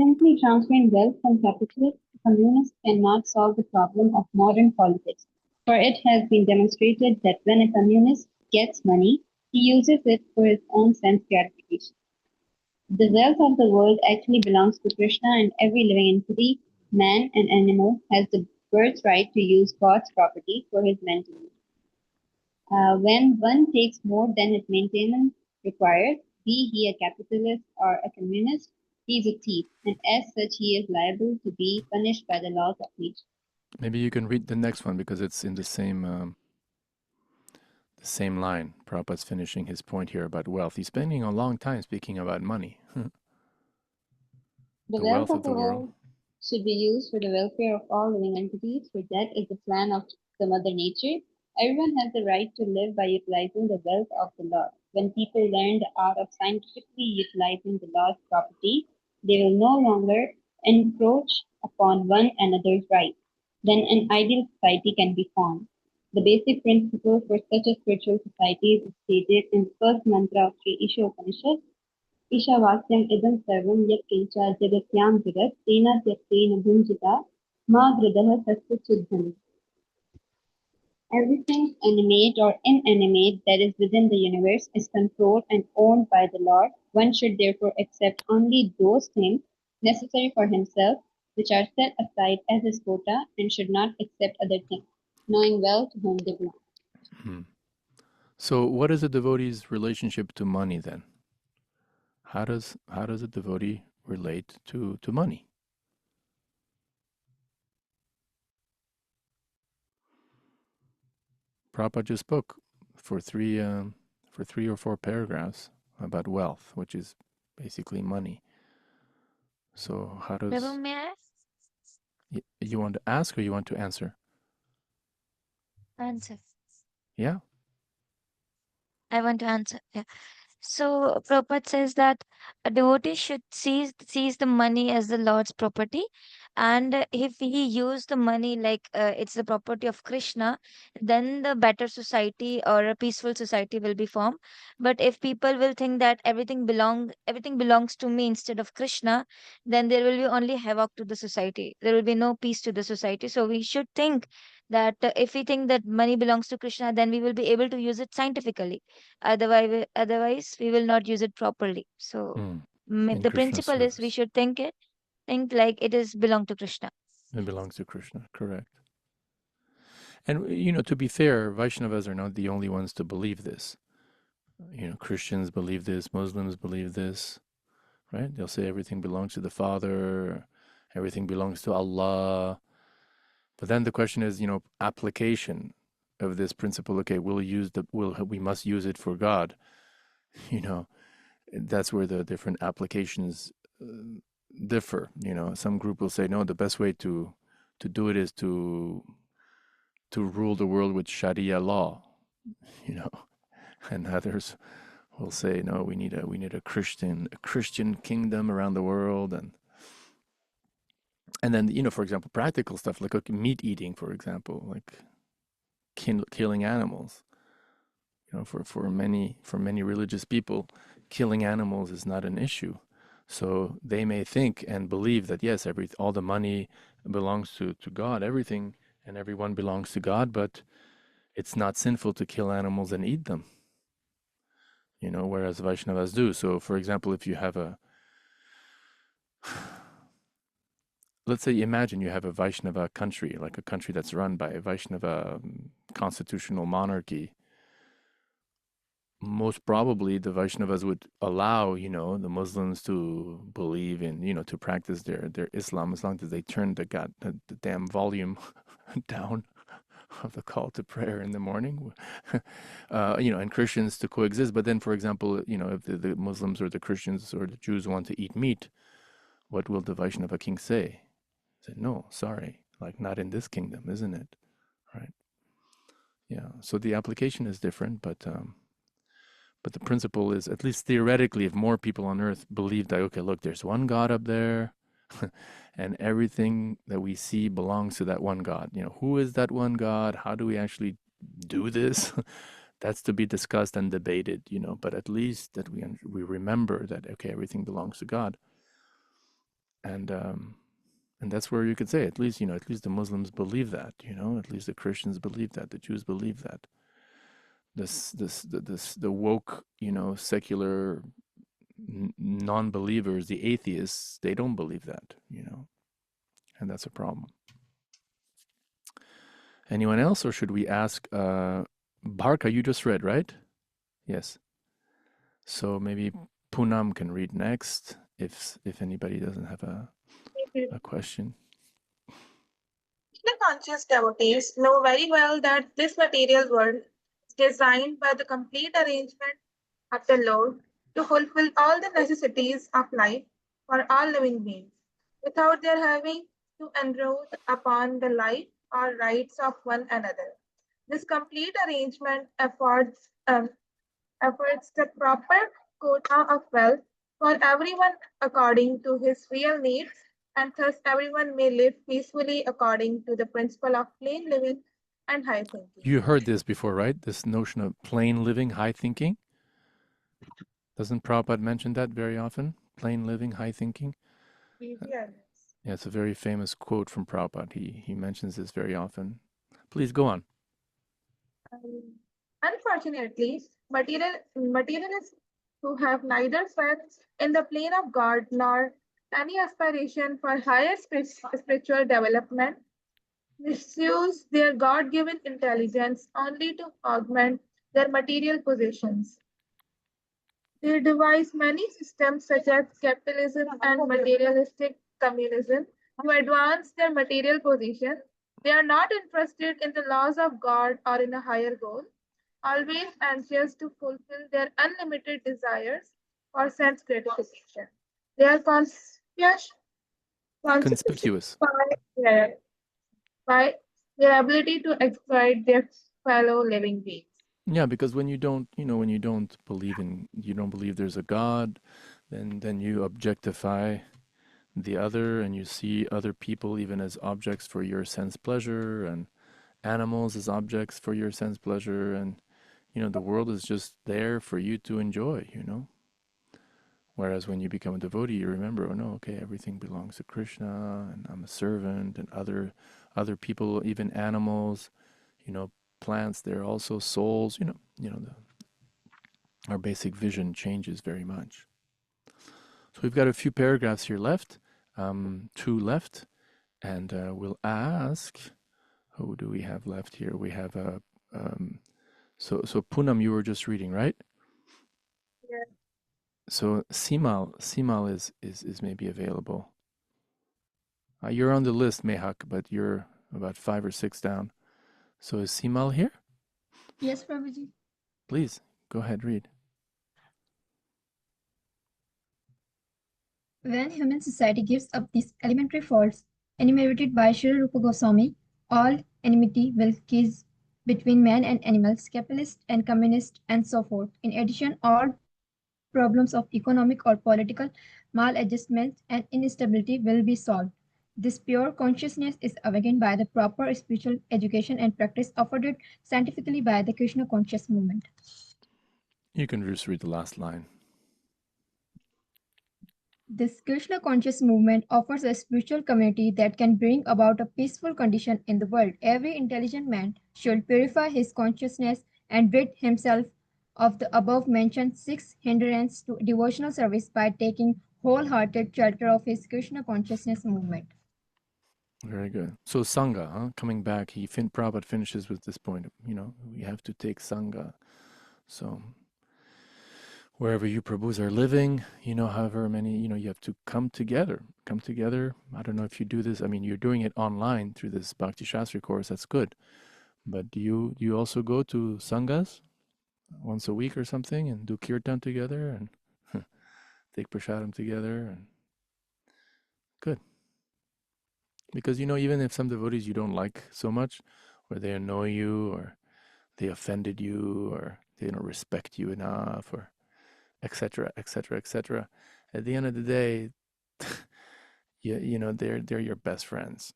Simply transferring wealth from capitalists to communists cannot solve the problem of modern politics, for it has been demonstrated that when a communist gets money, he uses it for his own sense gratification. The wealth of the world actually belongs to Krishna, and every living entity, man and animal, has the birthright to use God's property for his maintenance. When one takes more than his maintenance requires, be he a capitalist or a communist, he is a thief, and as such he is liable to be punished by the laws of nature. Maybe you can read the next one because it's in the same line. Prabhupada's finishing his point here about wealth. He's spending a long time speaking about money. The wealth of the world should be used for the welfare of all living entities, for that is the plan of the Mother Nature. Everyone has the right to live by utilizing the wealth of the Lord. When people learn the art of scientifically utilizing the Lord's property, they will no longer encroach upon one another's rights. Then an ideal society can be formed. The basic principle for such a spiritual society is stated in the first mantra of Sri Isha Upanishad. ईशावास्यम् इदं सर्वं यत्किञ्च जगत्यां जगत् तेन त्यक्तेन भुञ्जिता मा घृतः तस्य. Everything animate or inanimate that is within the universe is controlled and owned by the Lord. One should therefore accept only those things necessary for himself which are set aside as his quota, and should not accept other things, knowing well to whom they belong. So what is a devotee's relationship to money then? How does a devotee relate to money? Prabhupada just spoke for three or four paragraphs about wealth, which is basically money. So how does... Prabhu, may I You want to ask or you want to answer? answer? Yeah. I want to answer. Yeah. So Prabhupada says that a devotee should seize the money as the Lord's property, and if he use the money like it's the property of Krishna, then the better society or a peaceful society will be formed. But if people will think that everything belongs to me instead of Krishna, then there will be only havoc to the society. There will be no peace to the society. So we should think that if we think that money belongs to Krishna, then we will be able to use it scientifically. Otherwise we will not use it properly. So In the Krishna's principle is we service. should think like it is belong to Krishna. It belongs to Krishna, correct. And, to be fair, Vaishnavas are not the only ones to believe this. Christians believe this, Muslims believe this, right? They'll say everything belongs to the Father, everything belongs to Allah. But then the question is, application of this principle. Okay, we must use it for God. That's where the different applications differ. Some group will say, no, the best way to do it is to rule the world with Sharia law, and others will say, no, we need a Christian kingdom around the world, and then for example, practical stuff like meat eating, for example, like killing animals. For many religious people, killing animals is not an issue. So they may think and believe that yes, all the money belongs to God, everything and everyone belongs to God, but it's not sinful to kill animals and eat them. Whereas Vaishnavas do. So, for example, if you have let's say, imagine you have a Vaishnava country, like a country that's run by a Vaishnava constitutional monarchy. Most probably the Vaishnavas would allow, the Muslims to believe in, to practice their Islam, as long as they turn the damn volume down of the call to prayer in the morning, and Christians to coexist. But then, for example, if the Muslims or the Christians or the Jews want to eat meat, what will the Vaishnava king say? He said, no, sorry, like not in this kingdom, isn't it? Right? Yeah. So the application is different, but the principle is, at least theoretically, if more people on earth believe that, okay, look, there's one God up there, and everything that we see belongs to that one God. Who is that one God? How do we actually do this? That's to be discussed and debated, but at least that we remember that, okay, everything belongs to God. And that's where you could say, at least the Muslims believe that, at least the Christians believe that, the Jews believe that. The woke, secular non-believers, the atheists, they don't believe that, and that's a problem. Anyone else, or should we ask Barka? You just read, right? Yes. So maybe Poonam can read next if anybody doesn't have a question. The conscious devotees know very well that this material world is designed by the complete arrangement of the Lord to fulfill all the necessities of life for all living beings, without their having to enroll upon the life or rights of one another. This complete arrangement affords the proper quota of wealth for everyone according to his real needs, and thus everyone may live peacefully according to the principle of plain living and high thinking. You heard this before, right? This notion of plain living, high thinking. Doesn't Prabhupada mention that very often? Plain living, high thinking. Yes. Yeah, it's a very famous quote from Prabhupada. He mentions this very often. Please go on. Unfortunately, materialists who have neither faith in the plane of God nor any aspiration for higher spiritual development misuse their God given intelligence only to augment their material possessions. They devise many systems such as capitalism and materialistic communism to advance their material position. They are not interested in the laws of God or in a higher goal, always anxious to fulfill their unlimited desires for sense gratification. They are Conspicuous. by their ability to exploit their fellow living beings. Yeah, because when you don't believe there's a God, then you objectify the other, and you see other people even as objects for your sense pleasure, and animals as objects for your sense pleasure, and the world is just there for you to enjoy, Whereas when you become a devotee, you remember, oh no, okay, everything belongs to Krishna, and I'm a servant, and other people, even animals, plants, they're also souls, our basic vision changes very much. So we've got a few paragraphs here left, two left, and we'll ask, who do we have left here? We have so Poonam, you were just reading, right? Yeah. So Simal is maybe available. You're on the list, Mehak, but you're about 5 or 6 down. So is Simal here? Yes, Prabhuji. Please go ahead, read. When human society gives up these elementary faults enumerated by Sri Rupa Goswami, all enmity will cease between man and animals, capitalist and communist, and so forth. In addition, all problems of economic or political maladjustment and instability will be solved. This pure consciousness is awakened by the proper spiritual education and practice afforded scientifically by the Krishna conscious movement. You can just read the last line. This Krishna conscious movement offers a spiritual community that can bring about a peaceful condition in the world. Every intelligent man should purify his consciousness and rid himself of the above mentioned 6 hindrances to devotional service by taking wholehearted shelter of his Krishna consciousness movement. Very good. So Sangha, coming back, Prabhupada finishes with this point. We have to take Sangha. So wherever you Prabhus are living, however many, you have to come together. Come together. I don't know if you do this. I mean, you're doing it online through this Bhakti Shastri course. That's good. But do you also go to Sanghas once a week or something and do kirtan together and take prasadam together? And good. Because, you know, even if some devotees you don't like so much, or they annoy you, or they offended you, or they don't respect you enough, or etc., etc., etc., at the end of the day, you know, they're your best friends,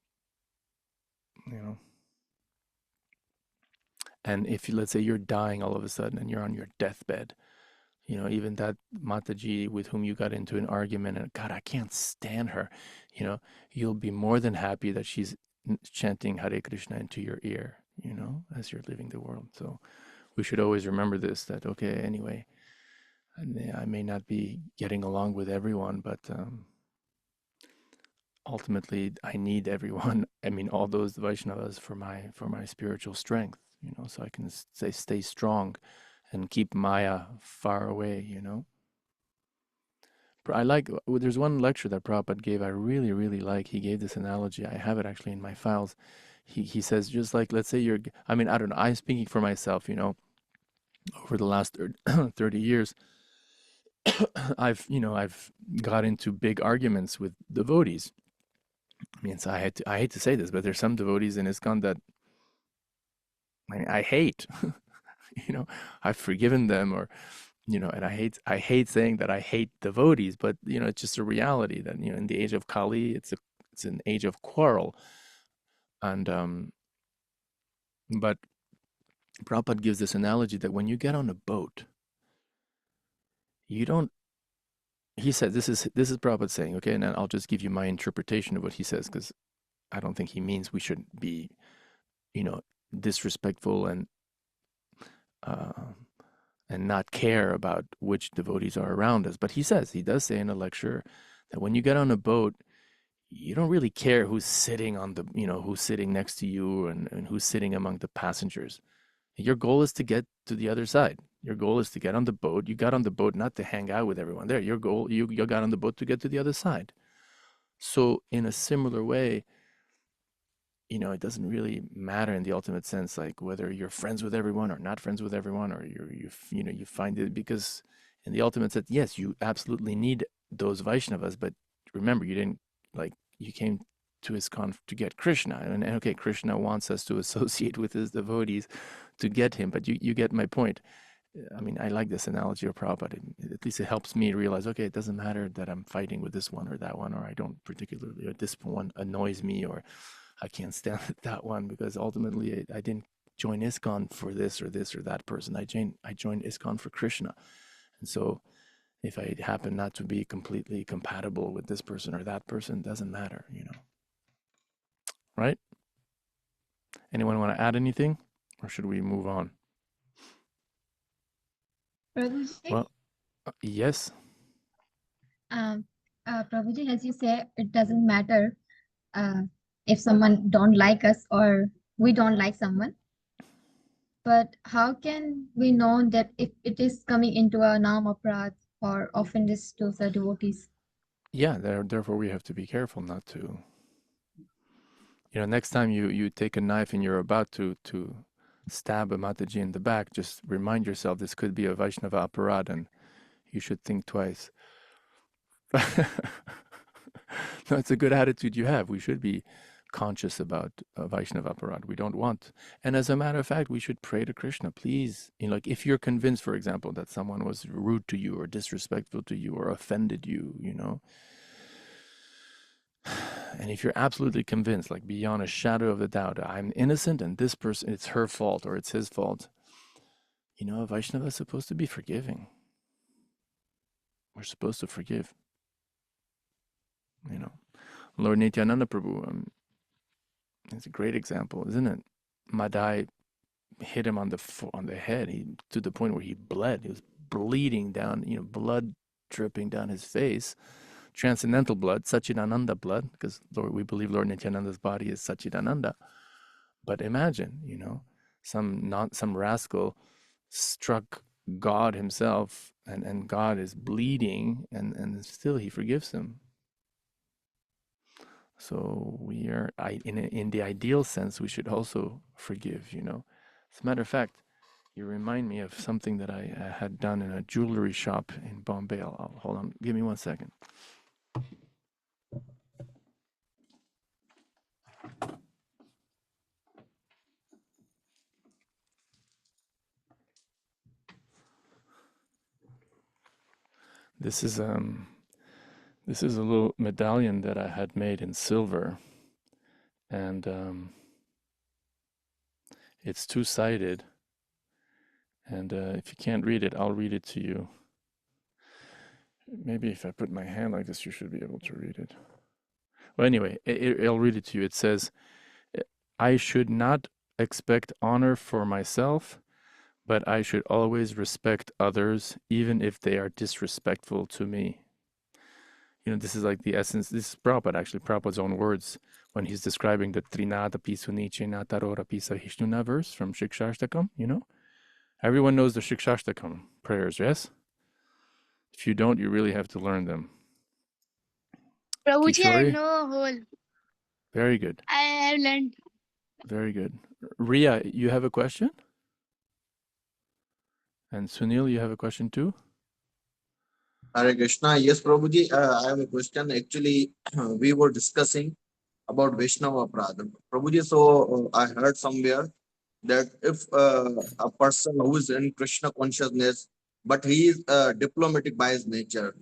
you know. And if you, let's say you're dying all of a sudden and you're on your deathbed, you know, even that Mataji with whom you got into an argument and God, I can't stand her, you know, you'll be more than happy that she's chanting Hare Krishna into your ear, you know, as you're leaving the world. So we should always remember this, that, okay, anyway, I may not be getting along with everyone, but ultimately I need everyone. I mean, all those Vaishnavas for my spiritual strength, you know, so I can stay strong and keep Maya far away, you know. I like, there's one lecture that Prabhupada gave I really, really like. He gave this analogy. I have it actually in my files. He says, just like, let's say you're, I mean, I don't know, I'm speaking for myself, you know, over the last 30 years, I've got into big arguments with devotees. I mean, so I hate to say this, but there's some devotees in ISKCON that I hate, you know, I've forgiven them, or, you know, and I hate saying that I hate devotees, but, you know, it's just a reality that, you know, in the age of Kali, it's an age of quarrel. And, but Prabhupada gives this analogy that when you get on a boat, you don't, he said, this is Prabhupada saying, okay, and I'll just give you my interpretation of what he says, because I don't think he means we should be, you know, disrespectful uh, and not care about which devotees are around us. But he does say in a lecture that when you get on a boat, you don't really care who's sitting on the, you know, who's sitting next to you and who's sitting among the passengers. Your goal is to get to the other side. Your goal is to get on the boat. You got on the boat not to hang out with everyone there. Your goal, you got on the boat to get to the other side. So in a similar way, you know, it doesn't really matter in the ultimate sense, like whether you're friends with everyone or not friends with everyone, or you know, you find it, because in the ultimate sense, yes, you absolutely need those Vaishnavas, but remember, you didn't, like, you came to ISKCON to get Krishna, and okay, Krishna wants us to associate with his devotees to get him, but you get my point. I mean, I like this analogy of Prabhupada. At least it helps me realize, okay, it doesn't matter that I'm fighting with this one or that one, or I don't particularly, or this one annoys me, or I can't stand that one, because ultimately I didn't join ISKCON for this or that person. I joined ISKCON for Krishna. And so if I happen not to be completely compatible with this person or that person, doesn't matter, you know. Right? Anyone want to add anything? Or should we move on? Prabhuji, Well, yes. Prabhuji, as you say, it doesn't matter uh, if someone don't like us or we don't like someone. But how can we know that if it is coming into a nam aparadh or offense to the devotees? Yeah, therefore we have to be careful not to, you know, next time you take a knife and you're about to stab a Mataji in the back, just remind yourself this could be a Vaishnava aparadh, and you should think twice. No, it's a good attitude you have. We should be conscious about Vaishnava aparadh. We don't want. And as a matter of fact, we should pray to Krishna, please. You know, like if you're convinced, for example, that someone was rude to you or disrespectful to you or offended you, you know, and if you're absolutely convinced, like beyond a shadow of a doubt, I'm innocent and this person, it's her fault or it's his fault, you know, Vaishnava is supposed to be forgiving. We're supposed to forgive, you know. Lord Nityananda Prabhu, it's a great example, isn't it? Madai hit him on the head, to the point where he bled. He was bleeding down, you know, blood dripping down his face. Transcendental blood, Satchidananda blood, because we believe Lord Nityananda's body is Satchidananda. But imagine, you know, some rascal struck God himself, and God is bleeding, and still he forgives him. So we are, in the ideal sense, we should also forgive, you know. As a matter of fact, you remind me of something that I had done in a jewelry shop in Bombay. Hold on, give me 1 second. This is a little medallion that I had made in silver, and it's two-sided. And if you can't read it, I'll read it to you. Maybe if I put my hand like this, you should be able to read it. Well, anyway, I'll read it to you. It says, I should not expect honor for myself, but I should always respect others, even if they are disrespectful to me. You know, this is like the essence. This is Prabhupada, actually, Prabhupada's own words when he's describing the Trinata Pisuniche Tarora Pisa Hishnuna verse from Shikshashtakam, you know? Everyone knows the Shikshashtakam prayers, yes? If you don't, you really have to learn them. Prabhuji, I Kishori? know whole. Very good. I have learned. Very good. Ria, you have a question? And Sunil, you have a question too? Hare Krishna. Yes, Prabhuji, I have a question. Actually, we were discussing about Vaishnava Aparadha. Prabhuji, so I heard somewhere that if a person who is in Krishna consciousness, but he is diplomatic by his nature.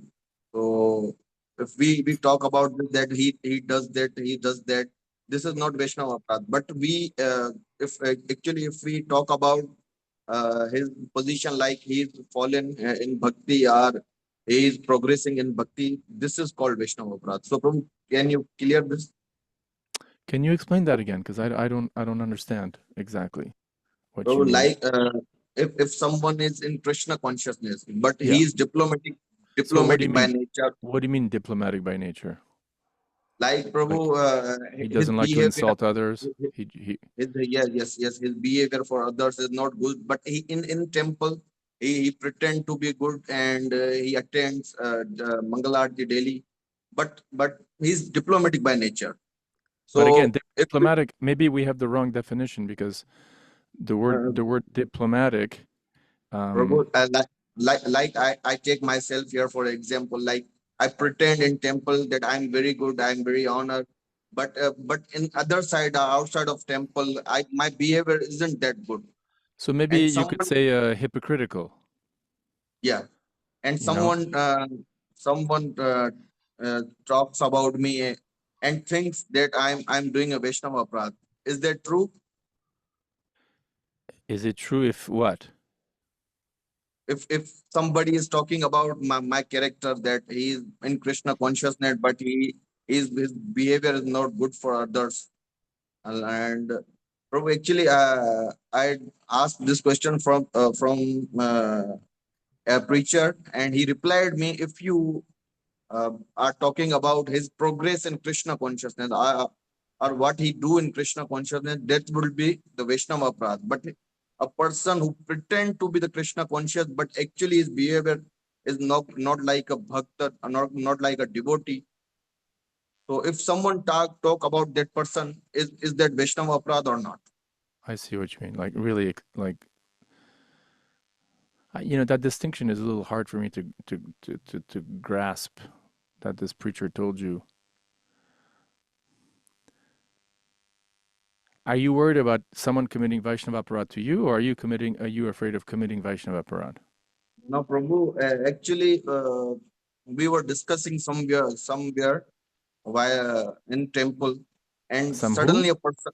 So if we talk about that, he does that. This is not Vaishnava Aparadha. But we, if actually if we talk about his position, like he is fallen in bhakti or he is progressing in bhakti, this is called Vaishnava Aparadha. So Prabhu, can you clear this? Can you explain that again? Because I don't understand exactly what So you mean. like if someone is in Krishna consciousness, but Yeah. he is diplomatic So what do you by mean? nature, What do you mean diplomatic by nature? like Prabhu, He his doesn't like to behavior, insult others. He yes, his behavior for others is not good. But he in temple, he pretend to be good and he attends the Mangalarti daily, but he's diplomatic by nature. But again, So if diplomatic, maybe we have the wrong definition because the word diplomatic, Prabhu, like I take myself here for example, like I pretend in temple that I'm very good, I'm very honored, but in other side, outside of temple, my behavior isn't that good. so maybe And you could someone, say hypocritical, yeah, and you know? someone talks about me and thinks that I'm doing a Vaishnava Aparadha. Is that true? Is it true if what? If somebody is talking about my character that he is in Krishna consciousness, but his behavior is not good for others. And Prabhu, actually, I asked this question from a preacher, and he replied me, if you are talking about his progress in Krishna consciousness, or what he do in Krishna consciousness, that will be the Vaishnava Aparadha. But a person who pretend to be the Krishna conscious, but actually his behavior is not like a bhakta, not like a devotee. So if someone talk about that person, is that Vaishnava Aparadha or not? I see what you mean. Like really, like you know, that distinction is a little hard for me to grasp. That this preacher told you. Are you worried about someone committing Vaishnava Aparad to you, or are you afraid of committing Vaishnava Aparad? No, Prabhu. Actually, we were discussing somewhere via in temple, and Some who? suddenly a person.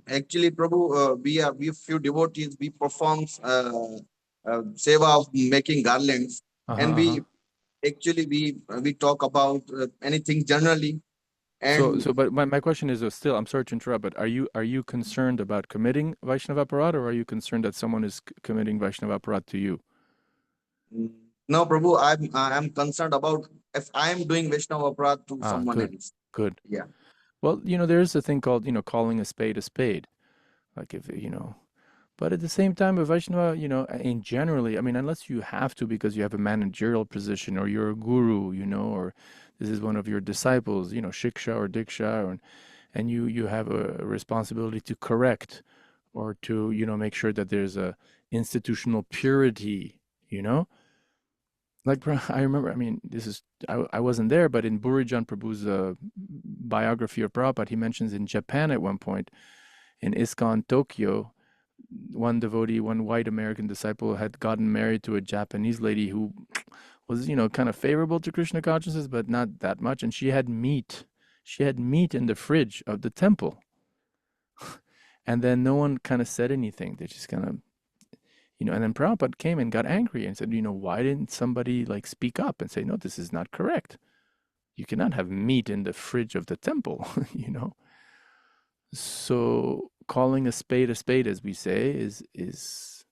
Actually, Prabhu, we few devotees, we perform seva of making garlands, and Uh-huh. we talk about anything generally, and But my question is still, I'm sorry to interrupt, but are you concerned about committing Vaishnava Aparad, or are you concerned that someone is committing Vaishnava Aparad to you? no, Prabhu, I'm concerned about if I'm doing Vaishnava Aparadha to someone Good, else. good. Yeah. Well, you know, there is a thing called, you know, calling a spade a spade. Like if, you know, but at the same time, a Vaishnava, you know, in generally, I mean, unless you have to because you have a managerial position or you're a guru, you know, or this is one of your disciples, you know, shiksha or diksha, and you have a responsibility to correct or to, you know, make sure that there's a institutional purity, you know. Like I remember, I mean, I wasn't there, but in Burijan Prabhu's biography of Prabhupada, he mentions in Japan at one point, in ISKCON Tokyo, one devotee, one white American disciple had gotten married to a Japanese lady who was, kind of favorable to Krishna consciousness, but not that much. And she had meat. She had meat in the fridge of the temple. And then no one kind of said anything. They just kind of, and then Prabhupada came and got angry and said, why didn't somebody like speak up and say, no, this is not correct. You cannot have meat in the fridge of the temple, So calling a spade, as we say, is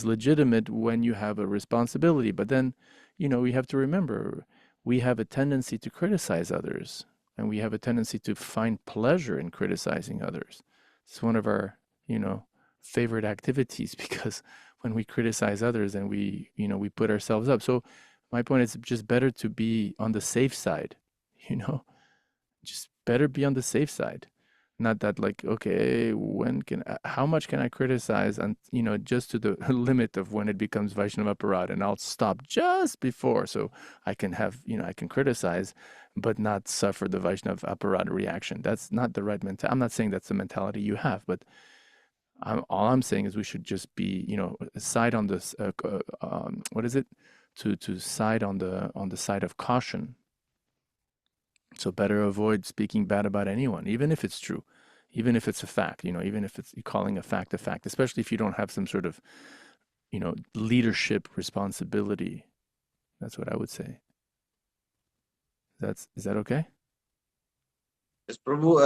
legitimate when you have a responsibility. But then, we have to remember, we have a tendency to criticize others, and we have a tendency to find pleasure in criticizing others. It's one of our, favorite activities, because when we criticize others, then we put ourselves up. So my point is just better to be on the safe side, just better be on the safe side. Not that like, okay, how much can I criticize, and just to the limit of when it becomes Vaishnava Aparad, and I'll stop just before, so I can have, I can criticize, but not suffer the Vaishnava Aparad reaction. That's not the right mentality. I'm not saying that's the mentality you have, but all I'm saying is we should just be, side on this, what is it? To side on the side of caution. So better avoid speaking bad about anyone, even if it's true, even if it's a fact, even if it's calling a fact, especially if you don't have some sort of, leadership responsibility. That's what I would say. Is that okay? Yes, Prabhu,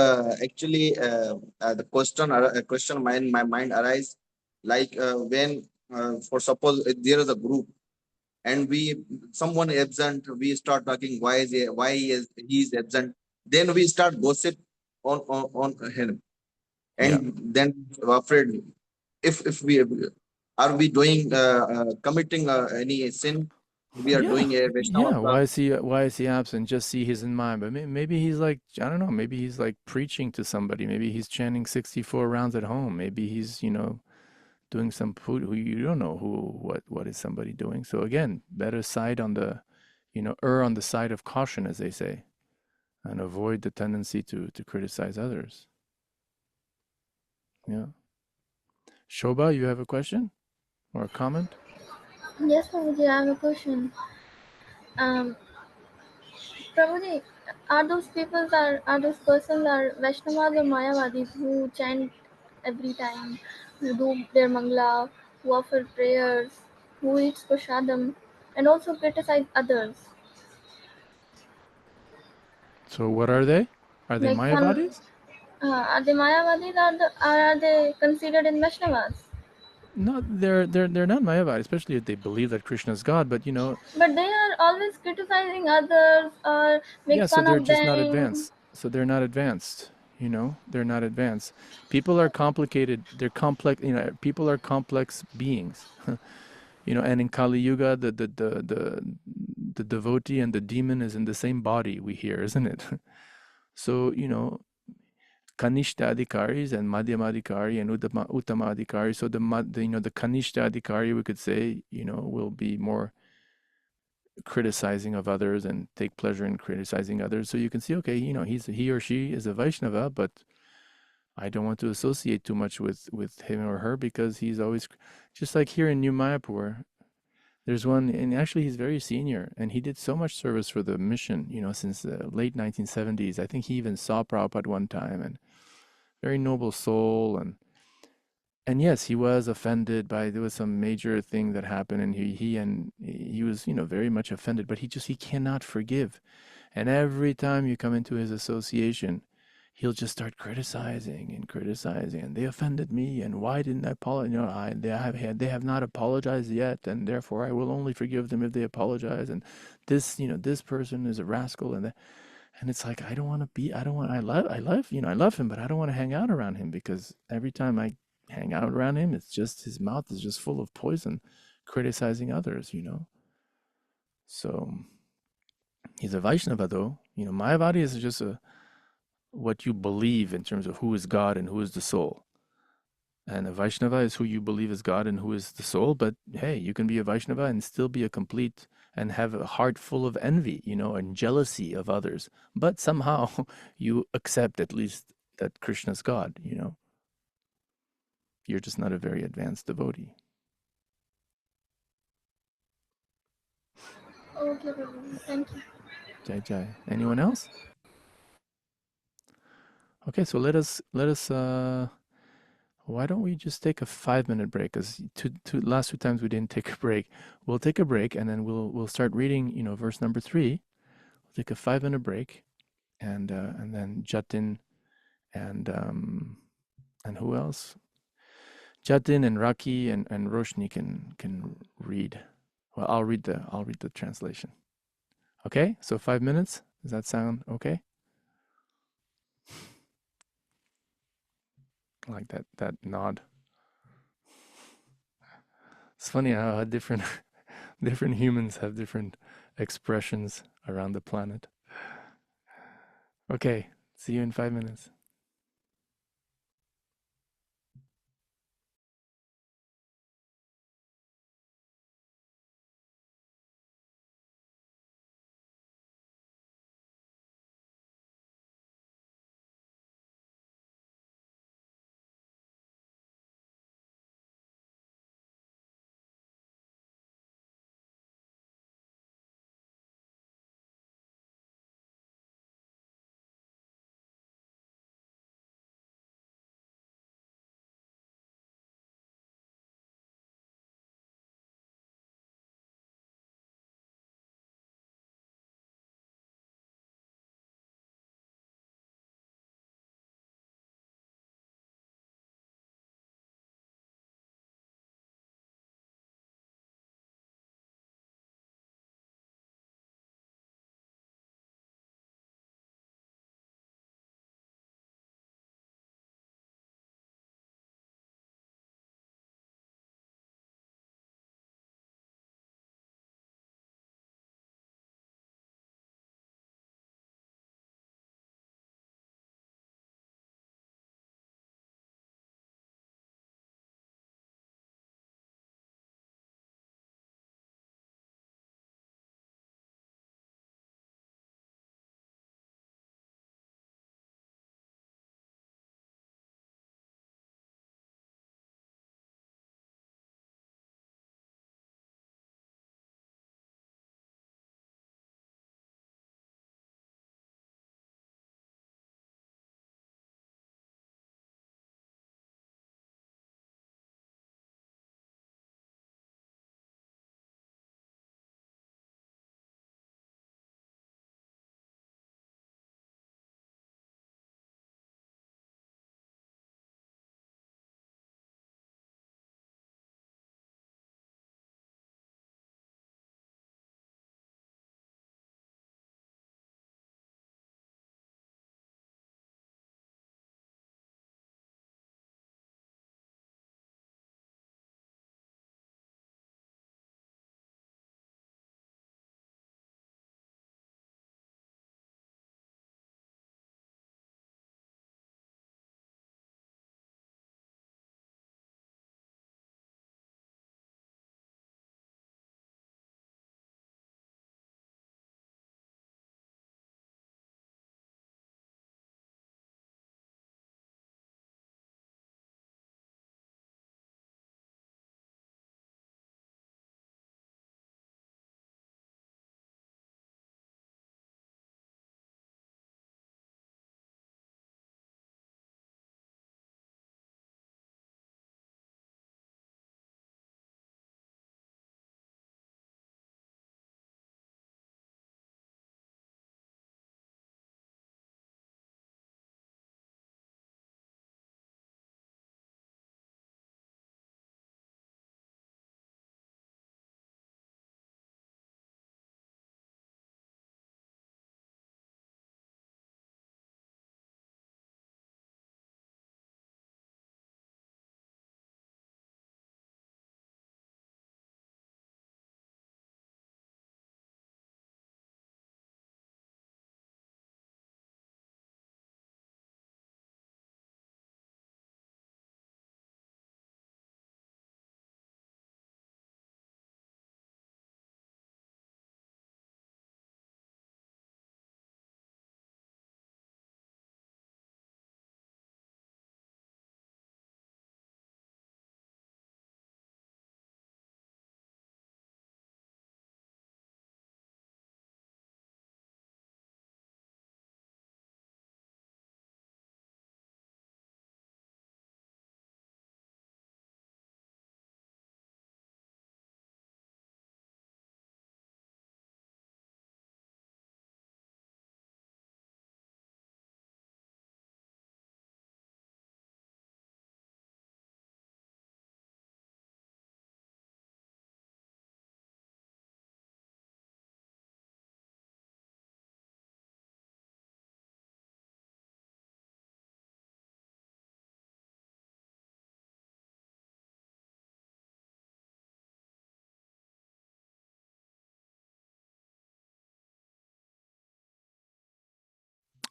actually, the question in my mind arise, like when, for suppose there is a group and someone absent, we start talking why he is absent. Then we start gossip on him, Yeah. and then afraid if we are we doing committing any sin, we are doing a Vaishnava. Yeah. Why is he absent? Just see he's in mind. But maybe he's like, I don't know. Maybe he's like preaching to somebody. Maybe he's chanting 64 rounds at home. Maybe he's doing some food. You don't know what is somebody doing. So again, better side on the, err on the side of caution, as they say, and avoid the tendency to criticize others. Yeah. Shobha, you have a question or a comment? Yes, Prabhuji, I have a question. Prabhuji, are those persons are Vaishnavas or Mayavadis who chant every time, who do their mangla, who offer prayers, who eats prasadam, and also criticize others? So what are they? Are they Like Mayavadis? are they Mayavadis? Are they considered in Vaishnavas? No, they're not Mayavadi, especially if they believe that Krishna is God. But But they are always criticizing others or make yeah, so fun they're of just not them. advanced. So they're not advanced. They're not advanced. People are complicated. They're complex. People are complex beings. And in Kali Yuga, the devotee and the demon is in the same body. We hear, isn't it? So Kanishta Adhikaris and Madhyama Adhikari and Uttama Adhikari. So the Kanishta Adhikari, we could say, will be more criticizing of others and take pleasure in criticizing others. So you can see, okay, he or she is a Vaishnava, but I don't want to associate too much with him or her, because he's always just like here in New Mayapur. There's one, and actually he's very senior, and he did so much service for the mission, since the late 1970s. I think he even saw Prabhupada one time, and very noble soul, and yes, he was offended by, there was some major thing that happened, and he was, very much offended, but he cannot forgive. And every time you come into his association, he'll just start criticizing and criticizing, and they offended me, and why didn't I apologize? They have not apologized yet, and therefore I will only forgive them if they apologize. And this person is a rascal, and it's like, I don't want to be, I don't want, I love him, but I don't want to hang out around him, because every time I hang out around him, it's just, his mouth is just full of poison, criticizing others, So he's a Vaishnava though. Mayavadi is just what you believe in terms of who is God and who is the soul. And a Vaishnava is who you believe is God and who is the soul. But hey, you can be a Vaishnava and still be a complete, and have a heart full of envy, and jealousy of others. But somehow you accept at least that Krishna's God, You're just not a very advanced devotee. Okay, Prabhu. Thank you. Jai Jai. Anyone else? Okay, so let us why don't we just take a 5-minute break? Because last two times we didn't take a break. We'll take a break and then we'll start reading, verse number 3. We'll take a 5-minute break, and then Jatin and who else? Jatin and Raki and Roshni can read. Well, I'll read the translation. Okay, so 5 minutes. Does that sound okay? Like that nod. It's funny how different different humans have different expressions around the planet. Okay, see you in 5 minutes.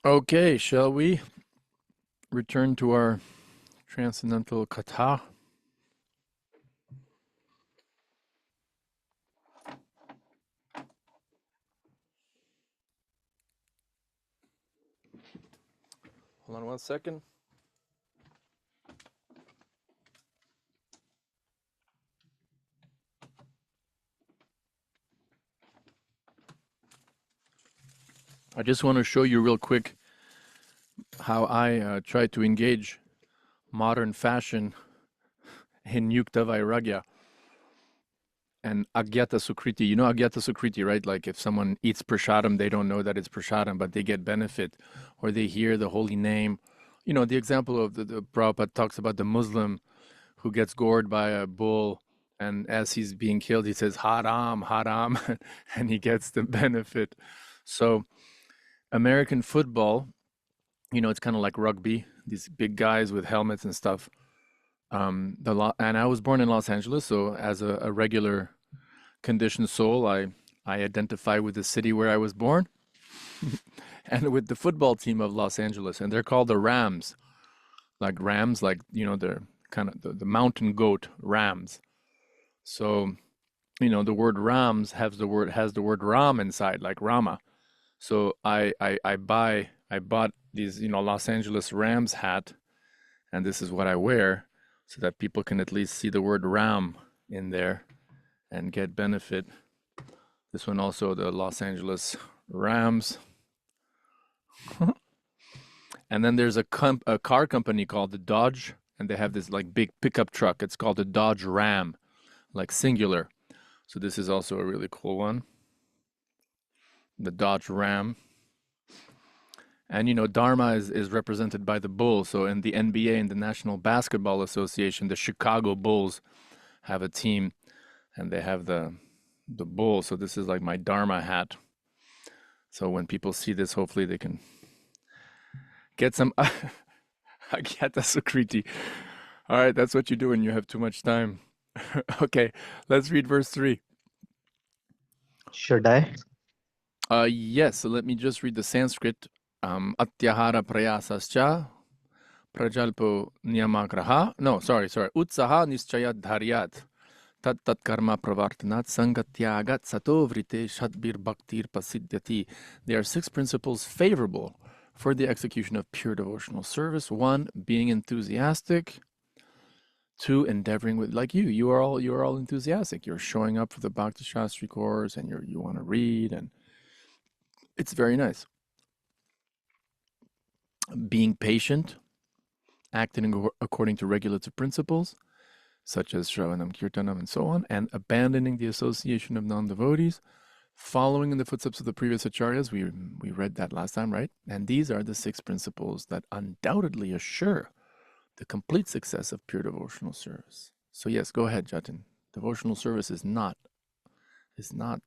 Okay, shall we return to our transcendental kata? Hold on 1 second. I just want to show you real quick how I try to engage modern fashion in Yukta Vairagya and Agyata Sukriti. You know Agyata Sukriti, right? Like if someone eats prashadam, they don't know that it's prashadam, but they get benefit, or they hear the holy name. You know, the example of the Prabhupada talks about the Muslim who gets gored by a bull, and as he's being killed, he says, Haram, Haram, and he gets the benefit. So American football, you know, it's kind of like rugby, these big guys with helmets and stuff. And I was born in Los Angeles, so as a regular conditioned soul, I identify with the city where I was born and with the football team of Los Angeles, and they're called the Rams, like you know, they're kind of the mountain goat Rams. So you know, the word Rams has the word Ram inside, like Rama. So I bought these, you know, Los Angeles Rams hat, and this is what I wear, so that people can at least see the word Ram in there and get benefit. This one also, the Los Angeles Rams. And then there's a car company called the Dodge, and they have this like big pickup truck. It's called the Dodge Ram, like singular. So this is also a really cool one, the Dodge Ram. And you know, Dharma is represented by the bull. So in the NBA, in the National Basketball Association, the Chicago Bulls have a team, and they have the bull. So this is like my Dharma hat. So when people see this, hopefully they can get some Agyata Sukriti. All right, that's what you do when you have too much time. Okay, let's read verse 3. Should I? Yes, so let me just read the Sanskrit. Atyahara prayasascha prajalpo niyamagraha. No, sorry. Utsaha nischayat dharyat. Tat tat karma pravartanat sangatyagat satovrite shadbir bhaktir pasidhyati. There are 6 principles favorable for the execution of pure devotional service. 1, being enthusiastic. 2, endeavoring with, like you are all enthusiastic. You're showing up for the Bhakti Shastri course, and you want to read, and it's very nice. Being patient, acting according to regulative principles, such as Shravanam, Kirtanam, and so on, and abandoning the association of non-devotees, following in the footsteps of the previous acharyas. We read that last time, right? And these are the 6 principles that undoubtedly assure the complete success of pure devotional service. So yes, go ahead, Jatin. Devotional service is not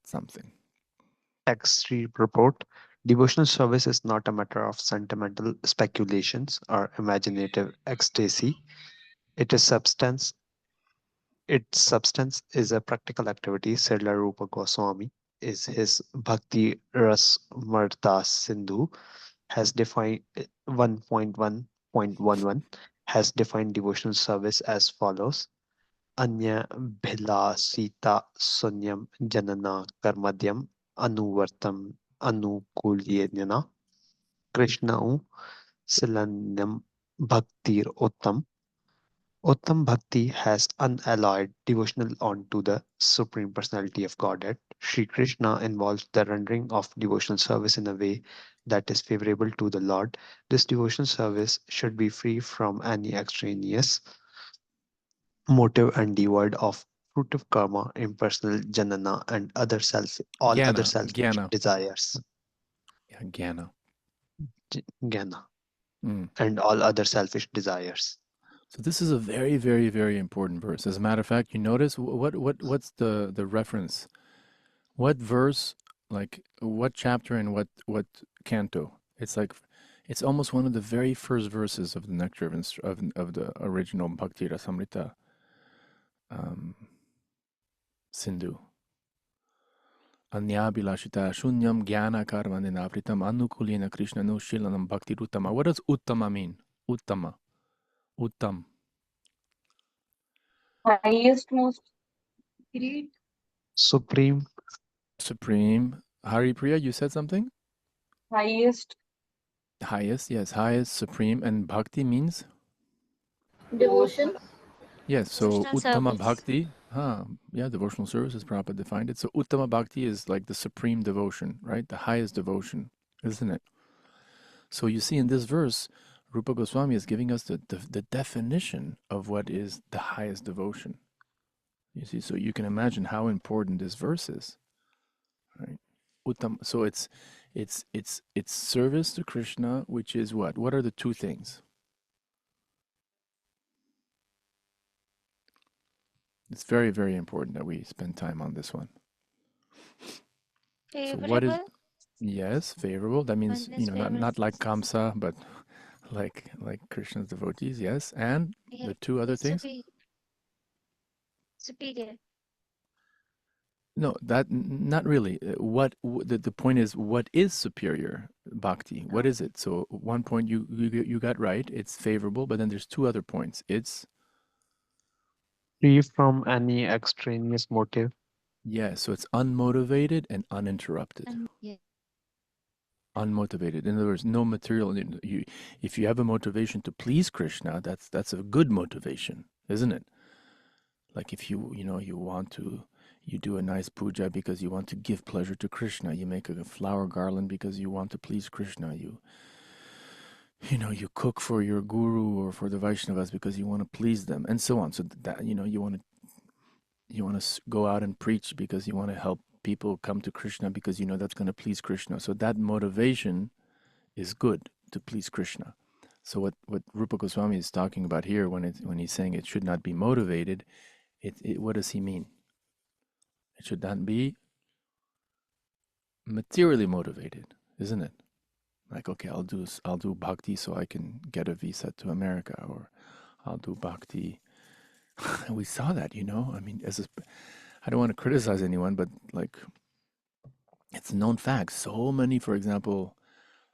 something. X3 report. Devotional service is not a matter of sentimental speculations or imaginative ecstasy. It is substance. Its substance is a practical activity. Srila Rupa Goswami is his Bhakti Ras Marta Sindhu has defined 1.1.11 has defined devotional service as follows. Anya bhila sita sunyam janana karmadyam anuvartam anukulyena krishnau silanyam bhaktir uttam. Uttam Bhakti has unalloyed devotional onto the Supreme Personality of Godhead. Sri Krishna involves the rendering of devotional service in a way that is favorable to the Lord. This devotional service should be free from any extraneous motive and devoid of fruitive karma, impersonal janana, and all other selfish Jnana. desires. Yeah, Jnana. Jnana. Mm. And all other selfish desires. So this is a very, very, very important verse. As a matter of fact, you notice what's the reference? What verse, like what chapter and what canto? It's like it's almost one of the very first verses of the Nectar of the original Bhakti Rasamrita Sindhu. Anyabhilashita shunyam jnana karmanenavritam anukulena Krishna no shilanam bhakti uttama. What does uttama mean? Uttama. Uttam. Highest, most great. Supreme. Supreme. Haripriya, you said something? Highest. Highest, yes, highest, supreme, and bhakti means? Devotion. Yes, so Devotional Uttama service. Bhakti, yeah, devotional service is proper defined it. So Uttama Bhakti is like the supreme devotion, right? The highest devotion, isn't it? So you see in this verse, Rupa Goswami is giving us the definition of what is the highest devotion. You see, so you can imagine how important this verse is, right? Uttam, so it's service to Krishna, which is what? What are the two things? It's very, very important that we spend time on this one. So what is, Favorable. yes, favorable? That means, One is not like favorable. Kamsa, but like Krishna's devotees, yes. And Yeah. the two other things? Superior. No, not really. The point is, what is superior bhakti? What is it? So one point you got right, it's favorable, but then there's two other points. It's Free from any extraneous motive. so it's unmotivated and uninterrupted. Yeah. Unmotivated. In other words, no material. If you have a motivation to please Krishna, that's a good motivation, isn't it? Like if you want to, you do a nice puja because you want to give pleasure to Krishna. You make a flower garland because you want to please Krishna. You cook for your guru or for the Vaishnavas because you want to please them, and so on. So that you want to go out and preach because you want to help people come to Krishna because that's going to please Krishna. So that motivation is good to please Krishna. So what Rupa Goswami is talking about here when he's saying it should not be motivated, what does he mean? It should not be materially motivated, isn't it? Like, okay, I'll do bhakti so I can get a visa to America, or I'll do bhakti. We saw that, I mean, I don't want to criticize anyone, but like, it's known fact. So many, for example,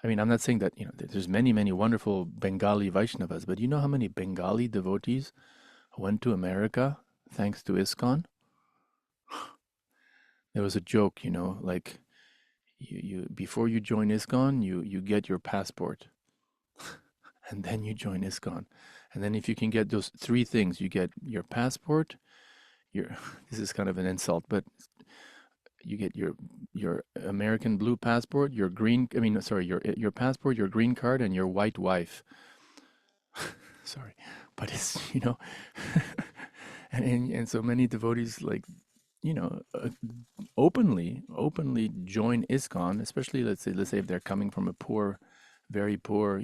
I mean, I'm not saying that, there's many, many wonderful Bengali Vaishnavas, but you know how many Bengali devotees went to America thanks to ISKCON? There was a joke, like you before you join ISKCON, you get your passport, and then you join ISKCON. And then if you can get those three things, you get your passport, this is kind of an insult, but you get your American blue passport, your passport, your green card, and your white wife. Sorry, but it's and so many devotees openly join ISKCON, especially let's say if they're coming from a poor, very poor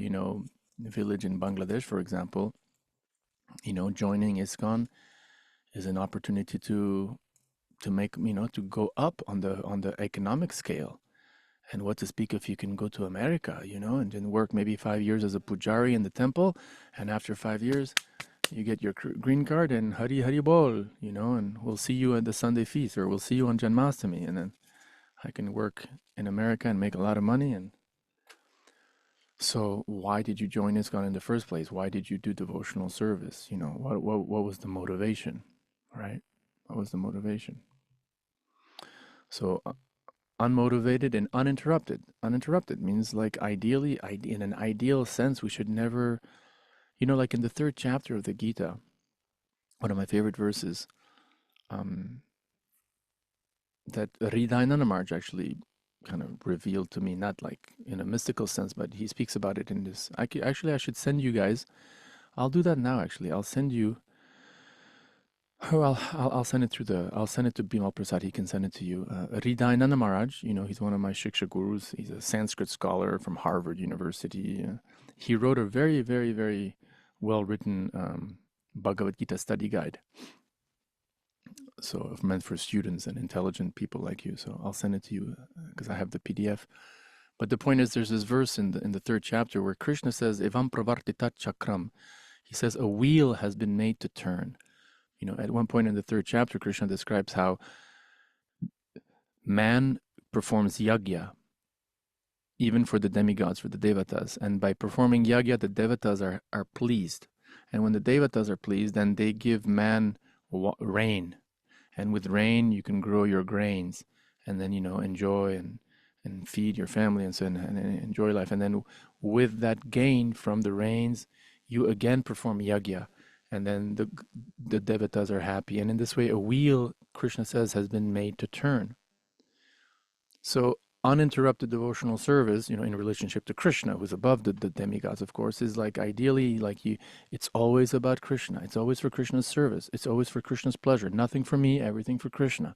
village in Bangladesh, for example. Joining ISKCON is an opportunity to make to go up on the economic scale. And what to speak if you can go to America, and then work maybe 5 years as a pujari in the temple, and after 5 years, you get your green card and Hari Hari Bol, and we'll see you at the Sunday feast, or we'll see you on Janmashtami, and then I can work in America and make a lot of money. And so, why did you join ISKCON in the first place? Why did you do devotional service? What was the motivation, right? What was the motivation? So, unmotivated and uninterrupted. Uninterrupted means like ideally, in an ideal sense, we should never, like in the third chapter of the Gita, one of my favorite verses, that Hridayananda Maharaj actually kind of revealed to me, not like in a mystical sense, but he speaks about it in this. I should send you guys. I'll do that now. Actually, I'll send you. Oh, I'll send it I'll send it to Bimal Prasad. He can send it to you. Hridayananda Maharaj, he's one of my Shiksha gurus. He's a Sanskrit scholar from Harvard University. He wrote a very, very, very well-written Bhagavad Gita study guide. So meant for students and intelligent people like you. So I'll send it to you because I have the PDF. But the point is, there's this verse in the third chapter where Krishna says, "Evam pravartitat chakram." He says a wheel has been made to turn. At one point in the third chapter, Krishna describes how Man performs yagya, even for the demigods, for the devatas. And by performing yagya, the devatas are pleased. And when the devatas are pleased, then they give man rain. And with rain, you can grow your grains and then, enjoy and feed your family and so and enjoy life. And then with that gain from the rains, you again perform yagya. And then the devatas are happy. And in this way, a wheel, Krishna says, has been made to turn. So uninterrupted devotional service, in relationship to Krishna, who's above the demigods, of course, is like ideally it's always about Krishna. It's always for Krishna's service. It's always for Krishna's pleasure. Nothing for me, everything for Krishna.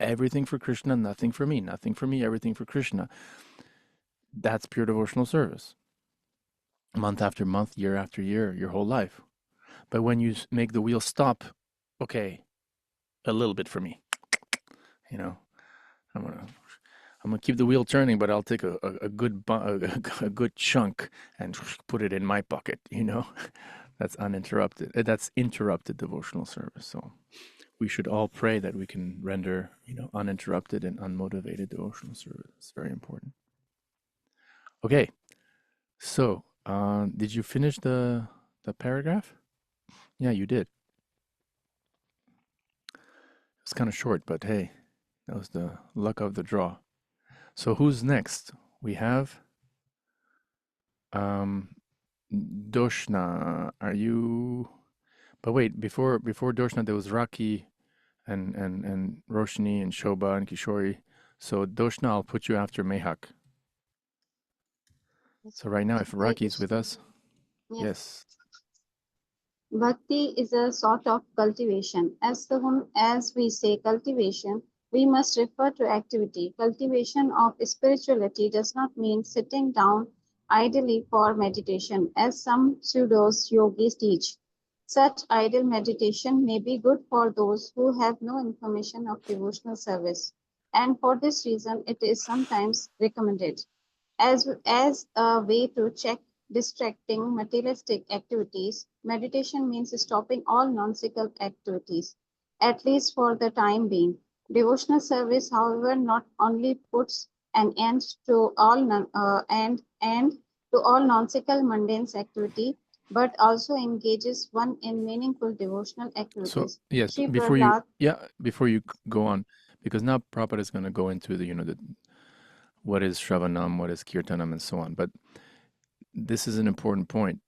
Everything for Krishna, nothing for me. Nothing for me, everything for Krishna. That's pure devotional service. Month after month, year after year, your whole life. But when you make the wheel stop, okay, a little bit for me. I'm gonna keep the wheel turning, but I'll take a good chunk and put it in my pocket. That's uninterrupted. That's interrupted devotional service. So we should all pray that we can render uninterrupted and unmotivated devotional service. It's very important. Okay, so did you finish the paragraph? Yeah, you did. It's kind of short, but hey, that was the luck of the draw. So who's next? We have Doshna. Are you? But wait, before Doshna, there was Raki and Roshni and Shobha and Kishori. So Doshna, I'll put you after Mehak. So right now, if Raki's with us, yes. Bhakti is a sort of cultivation. As soon as we say cultivation, we must refer to activity. Cultivation of spirituality does not mean sitting down idly for meditation, as some pseudo-yogis teach. Such idle meditation may be good for those who have no information of devotional service, and for this reason it is sometimes recommended. As a way to check distracting materialistic activities, meditation means stopping all nonsensical activities, at least for the time being. Devotional service, however, not only puts an end to all to all nonsensical mundane activity, but also engages one in meaningful devotional So activities. yes, Sri before you Prahlad, go on, because now Prabhupada is going to go into the what is Shravanam, what is Kirtanam, and so on. But this is an important point.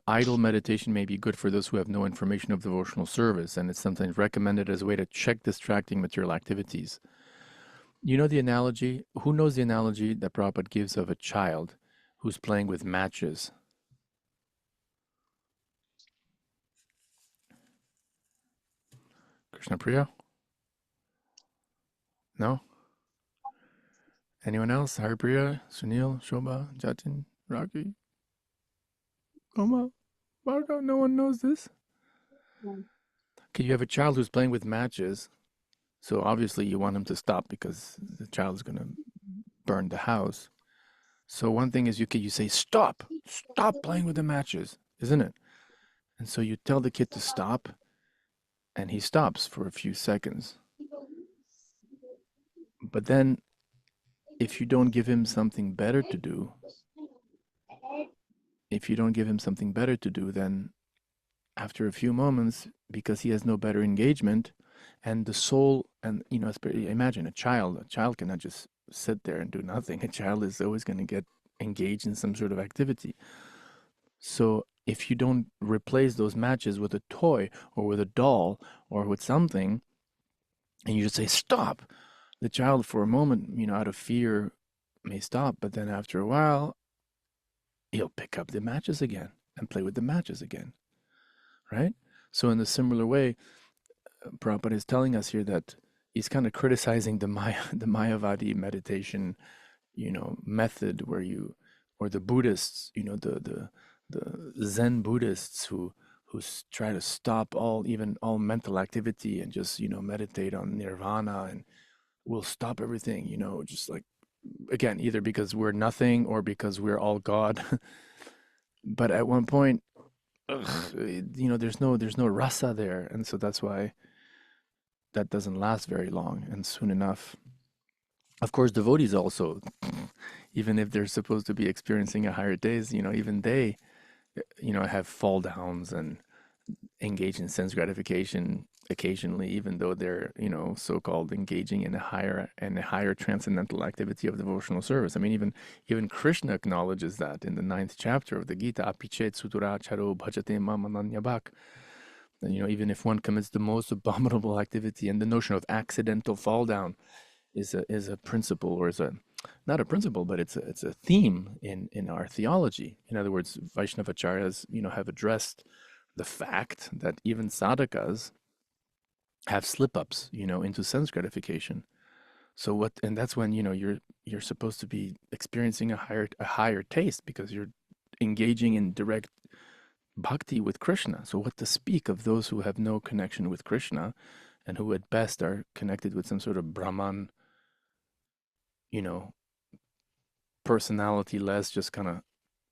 Idle meditation may be good for those who have no information of devotional service, and it's sometimes recommended as a way to check distracting material activities. You know the analogy? Who knows the analogy that Prabhupada gives of a child who's playing with matches? Krishna Priya? No? Anyone else? Haripriya, Sunil, Shobha, Jatin, Raki, Oma, Bhargav? No one knows this? Okay, you have a child who's playing with matches. So obviously you want him to stop because the child is going to burn the house. So one thing is you say, stop playing with the matches, isn't it? And so you tell the kid to stop, and he stops for a few seconds. But then if you don't give him something better to do, then after a few moments, because he has no better engagement, and the soul, and imagine a child cannot just sit there and do nothing. A child is always going to get engaged in some sort of activity. So if you don't replace those matches with a toy or with a doll or with something, and you just say stop, the child for a moment, out of fear may stop, but then after a while he'll pick up the matches again and play with the matches again, right? So in a similar way, Prabhupada is telling us here that he's kind of criticizing the Mayavadi meditation, method or the Buddhists, the Zen Buddhists who try to stop all mental activity and just meditate on nirvana and will stop everything, just like, again, either because we're nothing or because we're all God. But at one point, there's no rasa there, and so that's why that doesn't last very long. And soon enough, Of course, devotees also, even if they're supposed to be experiencing a higher days, even they, have fall downs and engage in sense gratification occasionally, even though they're, so-called engaging in a higher transcendental activity of devotional service. I mean, even Krishna acknowledges that in the 9th chapter of the Gita, apichet suturacharo bhajate mam ananyabhak. And, even if one commits the most abominable activity, and the notion of accidental fall down is a principle, or is a not a principle, but it's a theme in our theology. In other words, Vaishnavacharyas, have addressed the fact that even sadhakas have slip-ups, into sense gratification. So and that's when, you're supposed to be experiencing a higher taste, because you're engaging in direct bhakti with Krishna. So what to speak of those who have no connection with Krishna, and who at best are connected with some sort of Brahman, you know, personality less, just kind of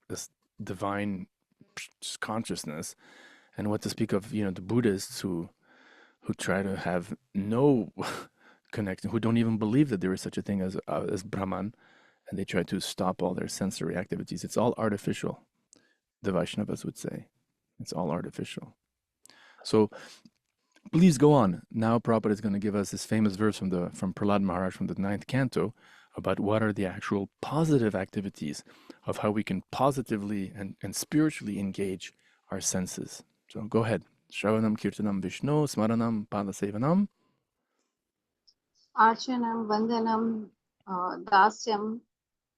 this divine just consciousness. And what to speak of, the Buddhists who try to have no connection, who don't even believe that there is such a thing as Brahman, and they try to stop all their sensory activities. It's all artificial, the Vaishnavas would say. It's all artificial. So please go on. Now Prabhupada is going to give us this famous verse from Prahlad Maharaj from the 9th canto about what are the actual positive activities of how we can positively and spiritually engage our senses. So go ahead. Shravanam Kirtanam Vishnu Smaranam Padasevanam. Archanam Vandanam Dasyam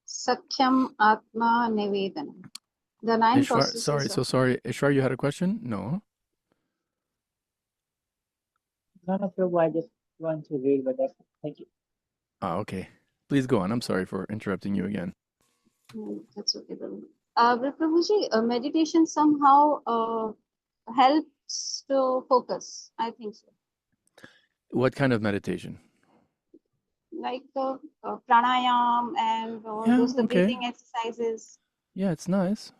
Sakhyam Atma Nivedanam. The 9 Ishwar, sorry, processes so of sorry. Ishwar, you had a question? No. No, no, Prabhu, I just want to read, but thank you. Okay. Please go on. I'm sorry for interrupting you again. That's okay, Prabhu. But Prabhuji, meditation somehow helps to focus. I think so. What kind of meditation? Like pranayam and Yeah, those the okay. breathing exercises. Yeah, it's nice.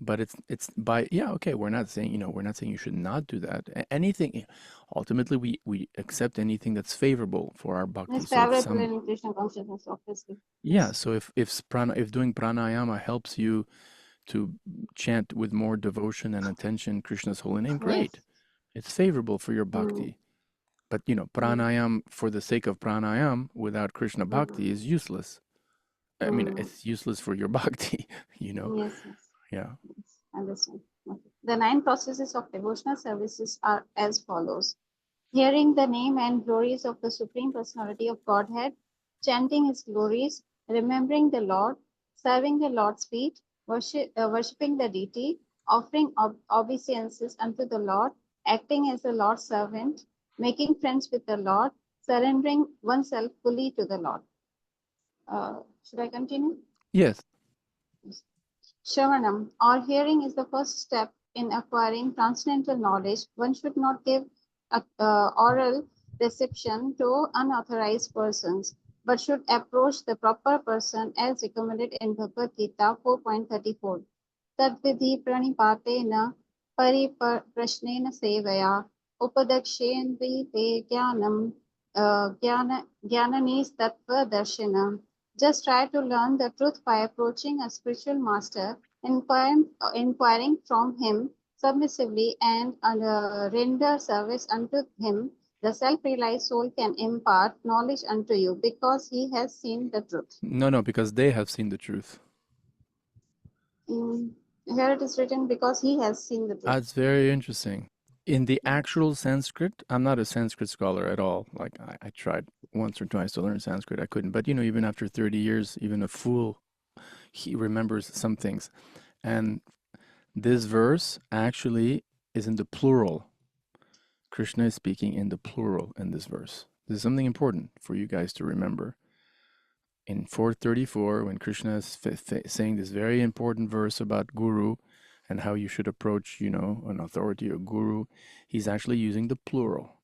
But it's by, yeah, okay, we're not saying you should not do that. Anything, ultimately we accept anything that's favorable for our bhakti. It's So if favorable in Krishna consciousness, obviously. yeah, so if doing pranayama helps you to chant with more devotion and attention Krishna's holy name, great. It's favorable for your bhakti. But pranayam for the sake of pranayam without Krishna bhakti is useless. I mean, it's useless for your bhakti, Yes, yes. Yeah. Yes, understand. Okay. The 9 processes of devotional services are as follows: hearing the name and glories of the Supreme Personality of Godhead, chanting his glories, remembering the Lord, serving the Lord's feet, worshipping the deity, offering obeisances unto the Lord, acting as the Lord's servant, making friends with the Lord, surrendering oneself fully to the Lord. Should I continue? Yes. Shravanam, or hearing, is the first step in acquiring transcendental knowledge. One should not give oral reception to unauthorized persons, but should approach the proper person as recommended in Bhagavad Gita 4.34. Tadvidhi pranipatena pariprashnena sevaya upadakshendri te jnanam jnananis tattva darshanam. Just try to learn the truth by approaching a spiritual master, inquiring from him submissively, and render service unto him. The self-realized soul can impart knowledge unto you because he has seen the truth. No, because they have seen the truth. Here it is written because he has seen the truth. That's very interesting. In the actual Sanskrit, I'm not a Sanskrit scholar at all. Like I tried once or twice to learn Sanskrit, I couldn't. But even after 30 years, even a fool, he remembers some things. And this verse actually is in the plural. Krishna is speaking in the plural in this verse. This is something important for you guys to remember. In 434, when Krishna is saying this very important verse about guru and how you should approach, an authority or guru, he's actually using the plural,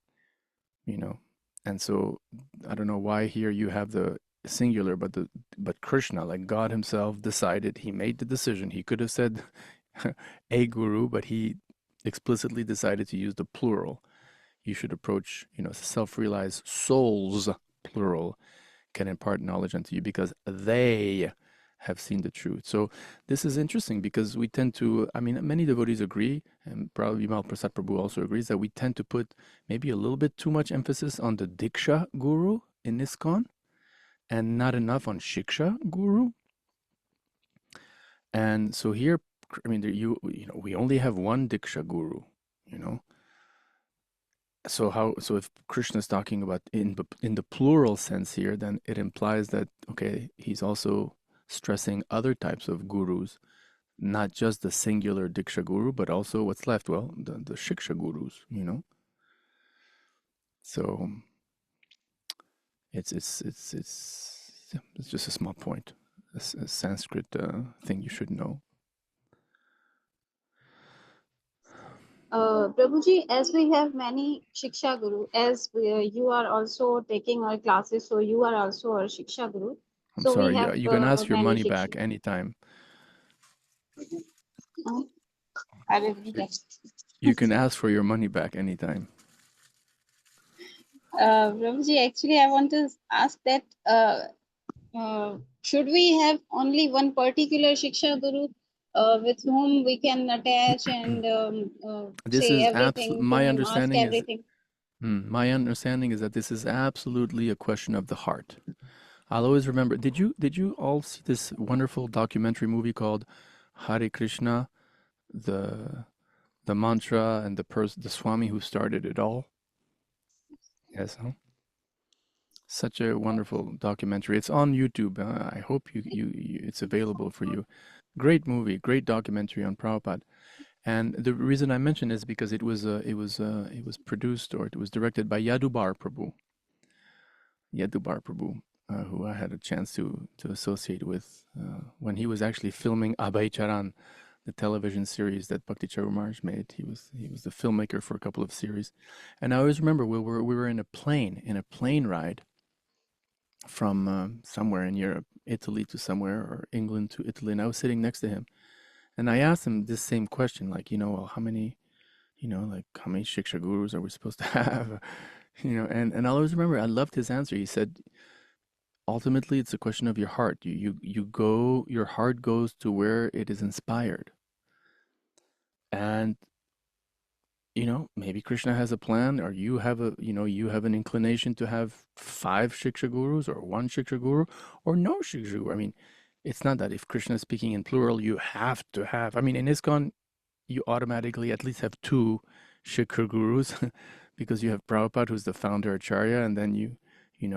And so I don't know why here you have the singular, but Krishna, like God himself, decided, he made the decision. He could have said a guru, but he explicitly decided to use the plural. You should approach, self-realized souls, plural, can impart knowledge unto you because they have seen the truth. So this is interesting because we tend to, I mean, many devotees agree, and probably Vimal Prasad Prabhu also agrees, that we tend to put maybe a little bit too much emphasis on the Diksha Guru in ISKCON and not enough on Shiksha Guru. And so here, I mean, we only have one Diksha Guru, you know. So if Krishna is talking about in the plural sense here, then it implies that, okay, he's also stressing other types of gurus, not just the singular Diksha Guru, but also what's left, well, the Shiksha Gurus, you know. So it's just a small point, a Sanskrit thing you should know. Prabhuji, as we have many Shiksha Guru, as you are also taking our classes, so you are also our Shiksha Guru. I'm So we sorry, have you can ask your many money Shiksha. back anytime. I will do that. You can ask for your money back anytime. Prabhuji, actually, I want to ask that should we have only one particular Shiksha Guru with whom we can attach and This say is everything to my him, ask understanding is everything? my understanding is that this is absolutely a question of the heart. I'll always remember. Did you all see this wonderful documentary movie called Hare Krishna, the mantra and the Swami who started it all? Yes, huh? Such a wonderful documentary. It's on YouTube. I hope it's available for you. Great movie, great documentary on Prabhupada. And the reason I mention is because it was produced, or it was directed by Yadubar Prabhu, who I had a chance to associate with when he was actually filming Abhay Charan, the television series that Bhakti Charumarj made. He was the filmmaker for a couple of series, and I always remember we were in a plane ride from somewhere in Europe, Italy to somewhere, or England to Italy, and I was sitting next to him, and I asked him this same question, like, well, how many Shiksha Gurus are we supposed to have? And I always remember, I loved his answer. He said, ultimately, it's a question of your heart. Your heart goes to where it is inspired. And, maybe Krishna has a plan, or you have an inclination to have 5 Shiksha Gurus, or 1 Shiksha Guru, or no Shiksha Guru. I mean, it's not that if Krishna is speaking in plural, you have to have, in ISKCON, you automatically at least have 2 Shiksha Gurus because you have Prabhupada, who's the founder Acharya, and then I'm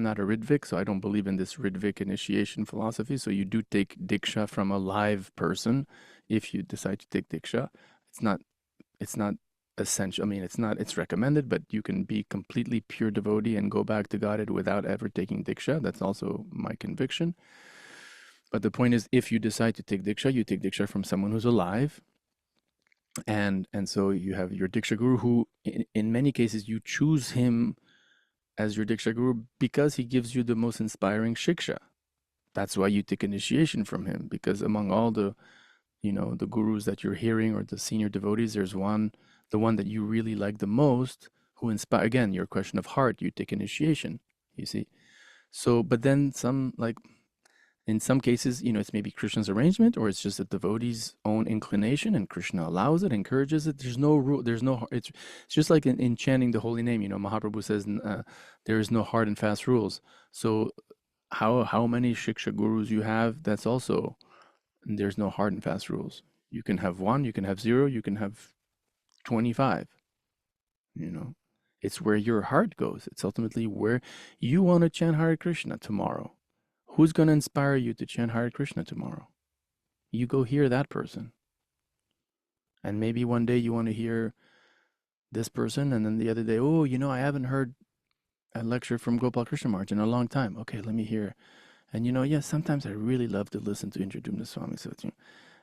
not a Ritvik, so I don't believe in this Ritvik initiation philosophy. So you do take Diksha from a live person if you decide to take Diksha. It's not essential. It's recommended, but you can be completely pure devotee and go back to Godhead without ever taking Diksha. That's also my conviction. But the point is, if you decide to take Diksha, you take Diksha from someone who's alive. And so you have your Diksha Guru, who in many cases you choose him as your Diksha Guru because he gives you the most inspiring Shiksha. That's why you take initiation from him, because among all the gurus that you're hearing, or the senior devotees, there's the one that you really like the most, who inspire, again, your question of heart, you take initiation, you see. So, but then in some cases, it's maybe Krishna's arrangement, or it's just a devotee's own inclination, and Krishna allows it, encourages it. There's no rule. It's just like in chanting the holy name. Mahaprabhu says there is no hard and fast rules. So how many Shiksha Gurus you have, that's also, there's no hard and fast rules. You can have 1, you can have 0, you can have 25. It's where your heart goes. It's ultimately where you want to chant Hare Krishna tomorrow. Who's going to inspire you to chant Hare Krishna tomorrow? You go hear that person. And maybe one day you want to hear this person, and then the other day, I haven't heard a lecture from Gopal Krishna Maharaj in a long time. Okay, let me hear. And yes, sometimes I really love to listen to Indradyumna Swami.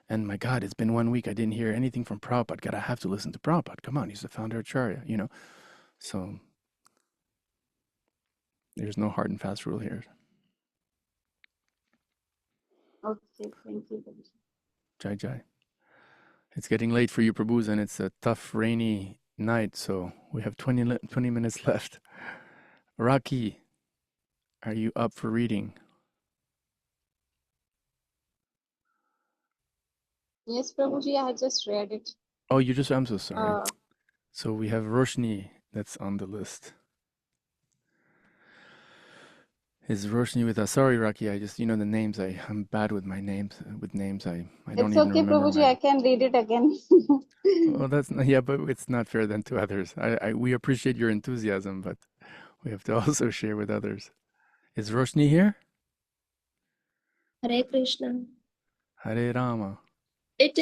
And my God, it's been 1 week. I didn't hear anything from Prabhupada. God, I have to listen to Prabhupada. Come on, he's the founder of Acharya, So there's no hard and fast rule here. Okay, thank you. Jai Jai. It's getting late for you, Prabhus, and it's a tough, rainy night, so we have 20 minutes left. Rocky, Are you up for reading? Yes, Prabhuji, I have just read it. Oh, I'm so sorry. So we have Roshni that's on the list. Is Roshni with us? Sorry, Raki, I just, the names, I'm bad with my names, I don't It's even okay, remember Prabhuji, I can read it again. well, that's, yeah, but it's not fair then to others. We appreciate your enthusiasm, but we have to also share with others. Is Roshni here? Hare Krishna. Hare Rama. It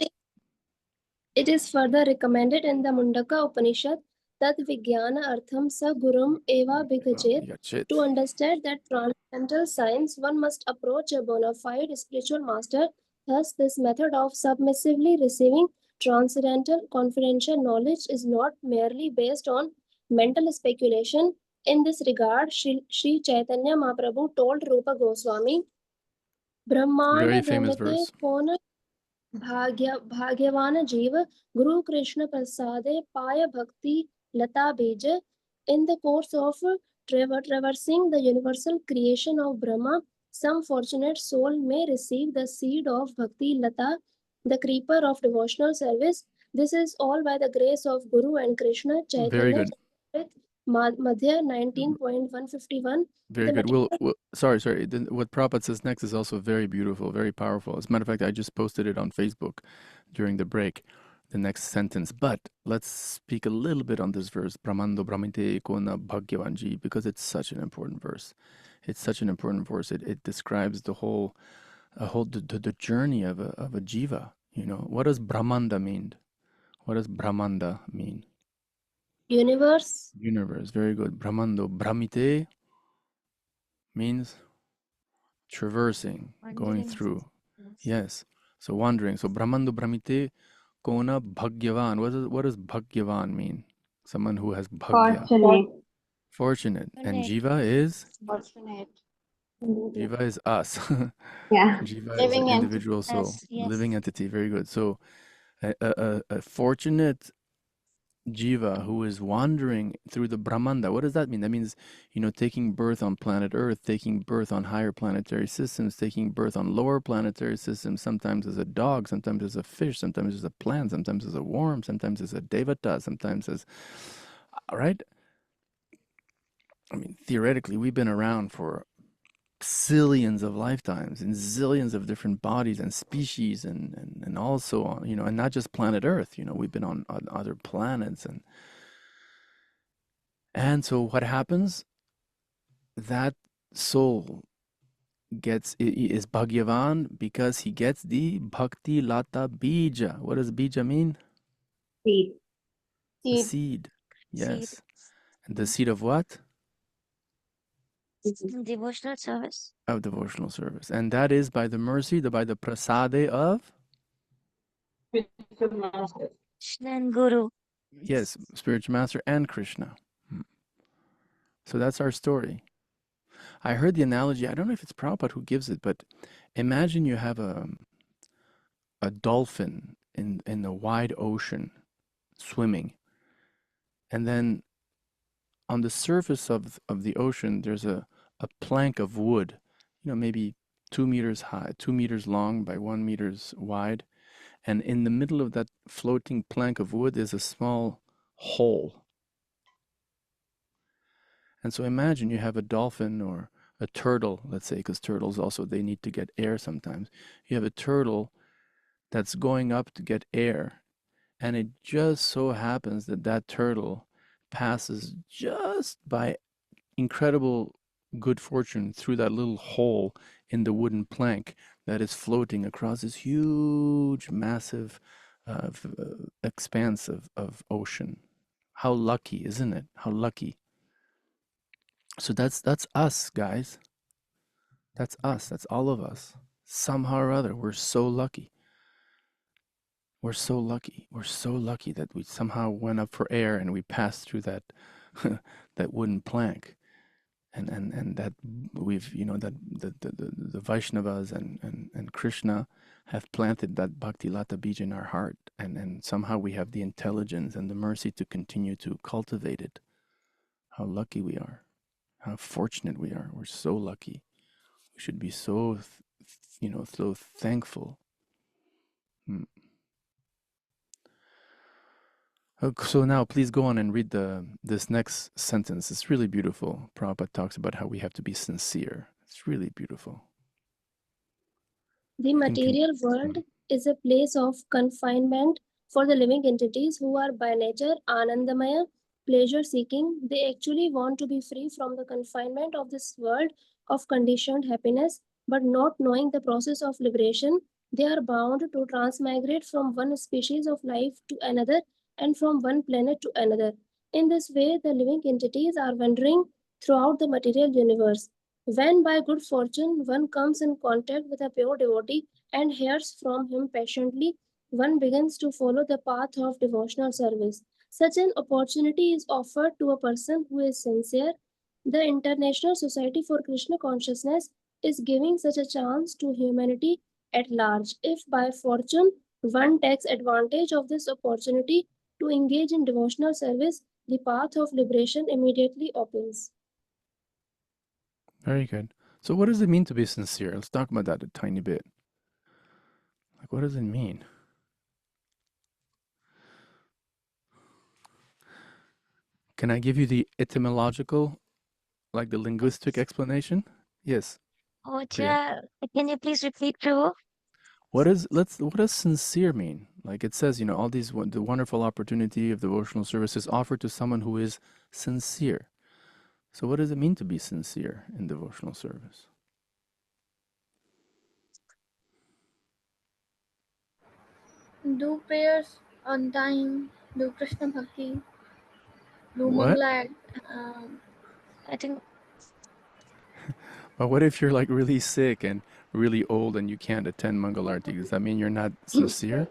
It is further recommended in the Mundaka Upanishad that Vijnana Artham Sa Gurum Eva Bhikachet. To understand that transcendental science, one must approach a bona fide spiritual master. Thus, this method of submissively receiving transcendental confidential knowledge is not merely based on mental speculation. In this regard, Sri Chaitanya Mahaprabhu told Rupa Goswami, Very Brahmana famous Bramite verse. Kona भाग्यवान जीव गुरु कृष्ण प्रसादे पाय bhakti lata beja. In the course of traversing the universal creation of Brahma, some fortunate soul may receive the seed of bhakti lata, the creeper of devotional service. This is all by the grace of Guru and Krishna. Very Chaitanya good. Madhya 19.151. Very good. Sorry. What Prabhupada says next is also very beautiful, very powerful. As a matter of fact, I just posted it on Facebook during the break, the next sentence. But let's speak a little bit on this verse, Brahmando Brahmite Kona Bhagyavanji, because it's such an important verse. It's such an important verse. It describes the journey of a jiva. What does Brahmanda mean? What does Brahmanda mean? Universe. Universe. Very good. Brahmando Brahmite means traversing, going through. Yes. So wandering. So Brahmando Brahmite Kona Bhagyavan. What does Bhagyavan mean? Someone who has Bhagya. Fortunate. And Jiva is? Fortunate. Jiva is us. Yeah. Jiva is an Living individual soul. Yes, yes. Living entity. Very good. So a fortunate Jiva who is wandering through the Brahmanda. What does that mean? That means, taking birth on planet Earth, taking birth on higher planetary systems, taking birth on lower planetary systems, sometimes as a dog, sometimes as a fish, sometimes as a plant, sometimes as a worm, sometimes as a devata, sometimes as. All right? I mean, theoretically, we've been around for zillions of lifetimes in zillions of different bodies and species and also on, and not just planet Earth. We've been on other planets and so what happens? That soul is Bhagyavan because he gets the Bhakti Lata Bija. What does Bija mean? Seed. The seed. Yes. And the seed of what? Devotional service. Of devotional service. And that is by the mercy, by the prasade of? Krishna and Guru. Yes, spiritual master and Krishna. So that's our story. I heard the analogy, I don't know if it's Prabhupada who gives it, but imagine you have a dolphin in the wide ocean swimming. And then on the surface of the ocean, there's a plank of wood, maybe 2 meters high, 2 meters long by 1 meters wide. And in the middle of that floating plank of wood is a small hole. And so imagine you have a dolphin or a turtle, let's say, because turtles also, they need to get air sometimes. You have a turtle that's going up to get air. And it just so happens that that turtle passes just by incredible good fortune through that little hole in the wooden plank that is floating across this huge, massive expanse of ocean. How lucky, isn't it? How lucky. So that's us, guys. That's us. That's all of us. Somehow or other, we're so lucky. We're so lucky. We're so lucky that we somehow went up for air and we passed through that that wooden plank. And that we've that the Vaishnavas and Krishna have planted that bhakti lata bija in our heart, and somehow we have the intelligence and the mercy to continue to cultivate it. How lucky we are. How fortunate we are. We're so lucky. We should be so, so thankful. So now please go on and read this next sentence. It's really beautiful. Prabhupada talks about how we have to be sincere. It's really beautiful. The material world is a place of confinement for the living entities who are by nature Anandamaya, pleasure seeking. They actually want to be free from the confinement of this world of conditioned happiness, but not knowing the process of liberation, they are bound to transmigrate from one species of life to another and from one planet to another. In this way, the living entities are wandering throughout the material universe. When by good fortune one comes in contact with a pure devotee and hears from him patiently, one begins to follow the path of devotional service. Such an opportunity is offered to a person who is sincere. The International Society for Krishna Consciousness is giving such a chance to humanity at large. If by fortune one takes advantage of this opportunity to engage in devotional service, the path of liberation immediately opens. Very good. So what does it mean to be sincere? Let's talk about that a tiny bit. Like, what does it mean? Can I give you the etymological, like the linguistic explanation? Yes. Ocha, can you please repeat, Prabhu? What does sincere mean? Like it says, all these the wonderful opportunity of devotional services offered to someone who is sincere. So what does it mean to be sincere in devotional service? Do prayers on time, do Krishna Bhakti, do What? Mangla. I think. But what if you're like really sick and really old and you can't attend Mangal Arti? Does that mean you're not sincere?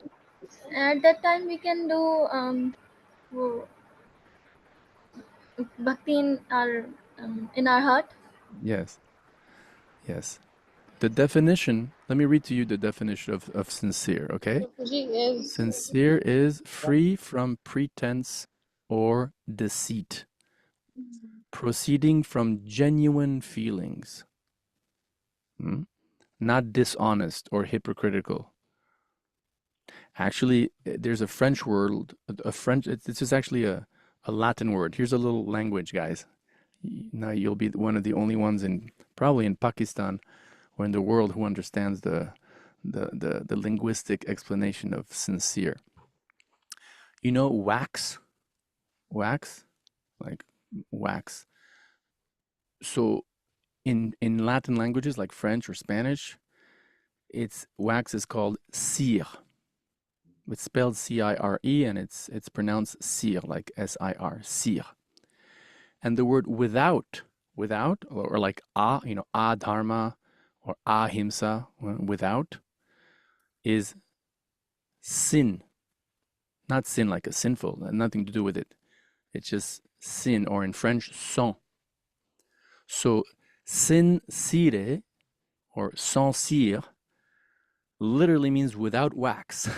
At that time, we can do Bhakti in our heart. Yes. Yes. The definition, let me read to you the definition of sincere, okay? Sincere is free from pretense or deceit, proceeding from genuine feelings, not dishonest or hypocritical. Actually, there's a French word, this is actually a Latin word. Here's a little language, guys. Now you'll be one of the only ones probably in Pakistan or in the world who understands the linguistic explanation of sincere. You know wax? Wax? Like wax. So in Latin languages like French or Spanish, wax is called cire. It's spelled C-I-R-E and it's pronounced cire, like S-I-R, cire. And the word without, or like adharma or ahimsa, without, is sin. Not sin like a sinful, nothing to do with it. It's just sin, or in French, sang. So sincere or sans cire literally means without wax.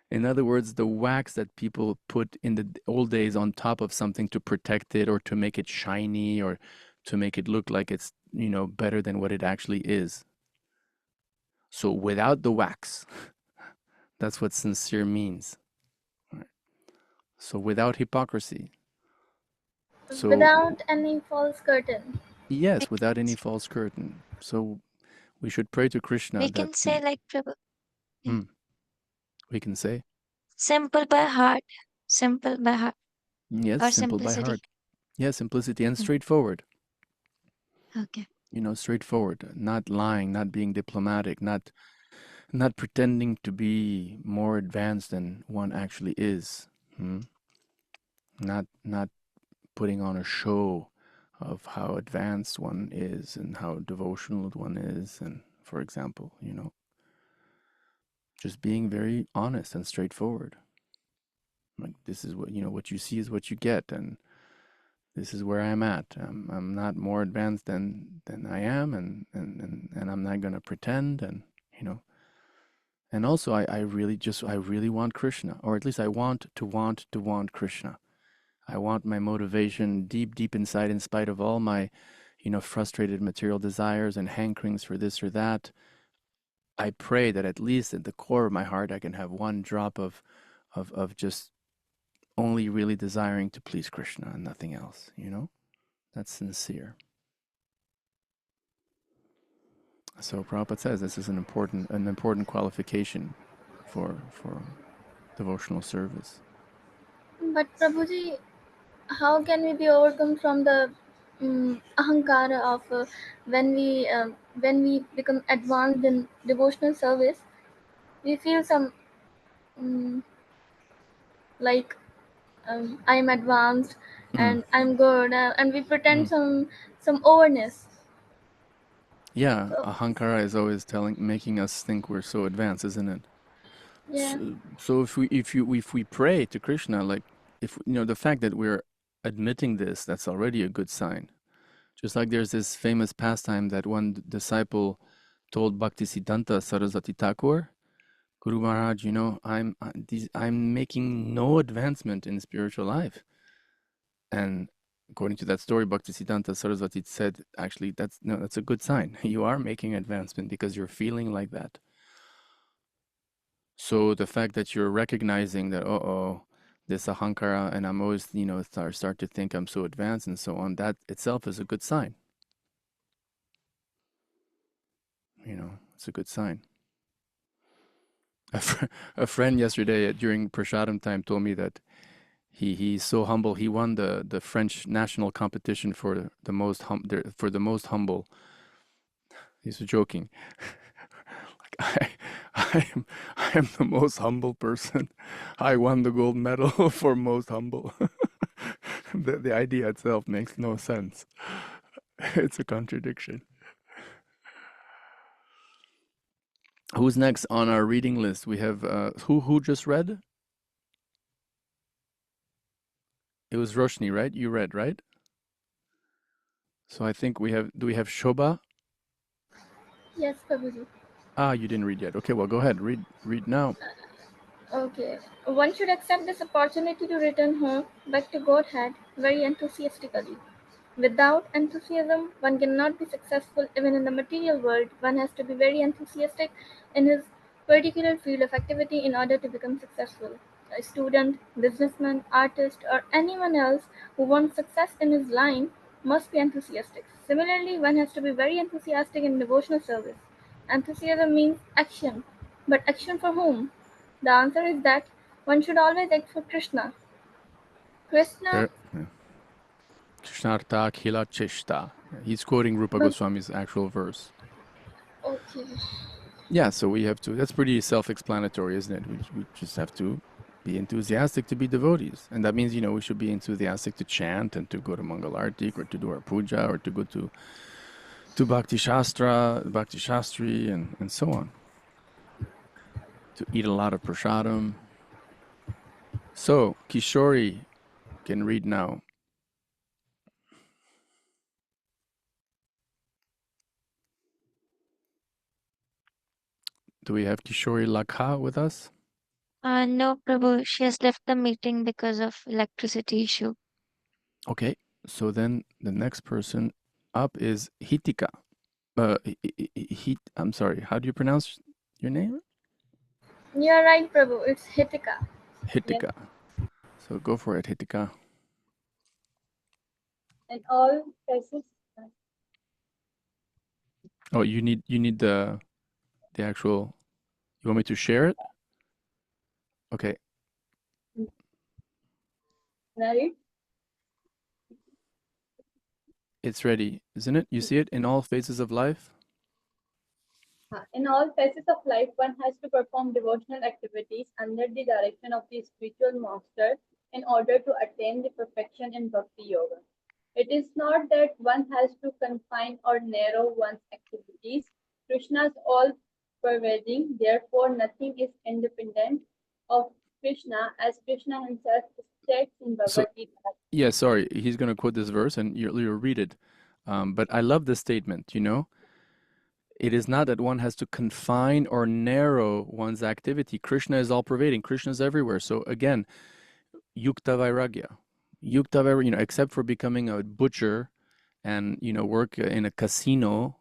In other words, the wax that people put in the old days on top of something to protect it or to make it shiny or to make it look like it's, better than what it actually is. So without the wax, that's what sincere means. Right. So without hypocrisy. So without any false curtain. yes, without any false curtain. So we should pray to Krishna We that can say like Prabhu. we can say Simple by heart. Simple by heart. yes, Or simple by simplicity. heart. Yeah, simplicity and straightforward. Okay. Straightforward, not lying, not being diplomatic, not pretending to be more advanced than one actually is. Not putting on a show of how advanced one is and how devotional one is, and for example, just being very honest and straightforward. Like this is what you see is what you get, and this is where I'm at. I'm not more advanced than I am, and I'm not gonna pretend, and and also I really want Krishna, or at least I want Krishna. I want my motivation deep, deep inside, in spite of all my, frustrated material desires and hankerings for this or that. I pray that at least at the core of my heart, I can have one drop of just only really desiring to please Krishna and nothing else. That's sincere. So Prabhupada says this is an important qualification for devotional service. But Prabhuji, how can we be overcome from the ahankara of when we become advanced in devotional service? We feel some like I'm advanced and I'm good, and we pretend some overness. Yeah, So, ahankara is always making us think we're so advanced, isn't it? yeah. So if we pray to Krishna, like if the fact that we're admitting this, that's already a good sign. Just like there's this famous pastime that one disciple told Bhaktisiddhanta Saraswati Thakur, Guru Maharaj, I'm making no advancement in spiritual life. And according to that story, Bhaktisiddhanta Saraswati said, actually, that's a good sign. You are making advancement because you're feeling like that. So the fact that you're recognizing that, this ahankara, and I'm always, start to think I'm so advanced and so on, that itself is a good sign. It's a good sign. A friend yesterday during Prasadam time told me that he's so humble. He won the French national competition for the most humble. He's joking. Like I am the most humble person. I won the gold medal for most humble. The idea itself makes no sense. It's a contradiction. Who's next on our reading list? We have who just read? It was Roshni, right? You read, right? So I think do we have Shobha? Yes, Prabhuji. You didn't read yet. Okay, well, go ahead. Read now. Okay. One should accept this opportunity to return home back to Godhead very enthusiastically. Without enthusiasm, one cannot be successful even in the material world. One has to be very enthusiastic in his particular field of activity in order to become successful. A student, businessman, artist, or anyone else who wants success in his line must be enthusiastic. Similarly, one has to be very enthusiastic in devotional service. Enthusiasm means action. But action for whom? The answer is that one should always act for Krishna. Krishna. Krishnartha Khila Cheshta. He's quoting Rupa Goswami's actual verse. Okay. Yeah, so we have to. That's pretty self-explanatory, isn't it? We just have to be enthusiastic to be devotees, and that means we should be enthusiastic to chant and to go to Mangal Artik or to do our puja or to go to Bhakti Shastra, Bhakti Shastri, and so on. To eat a lot of prasadam. So Kishori can read now. Do we have Kishori Lakha with us? No, Prabhu. She has left the meeting because of electricity issue. Okay, so then the next person up is Hitika. I'm sorry. How do you pronounce your name? You're right, Prabhu. It's Hitika. Hitika. Yes. So go for it, Hitika. In all cases. Oh, you need the actual. You want me to share it? Okay. Right. It's ready, isn't it? You see it in all phases of life? In all phases of life, one has to perform devotional activities under the direction of the spiritual master in order to attain the perfection in Bhakti Yoga. It is not that one has to confine or narrow one's activities. Krishna is all pervading, therefore, nothing is independent of Krishna, as Krishna himself states in Bhagavad Gita. Yeah, sorry. He's going to quote this verse and you'll read it. But I love this statement, It is not that one has to confine or narrow one's activity. Krishna is all pervading. Krishna is everywhere. So again, yukta vairagya. Yukta, except for becoming a butcher and, work in a casino,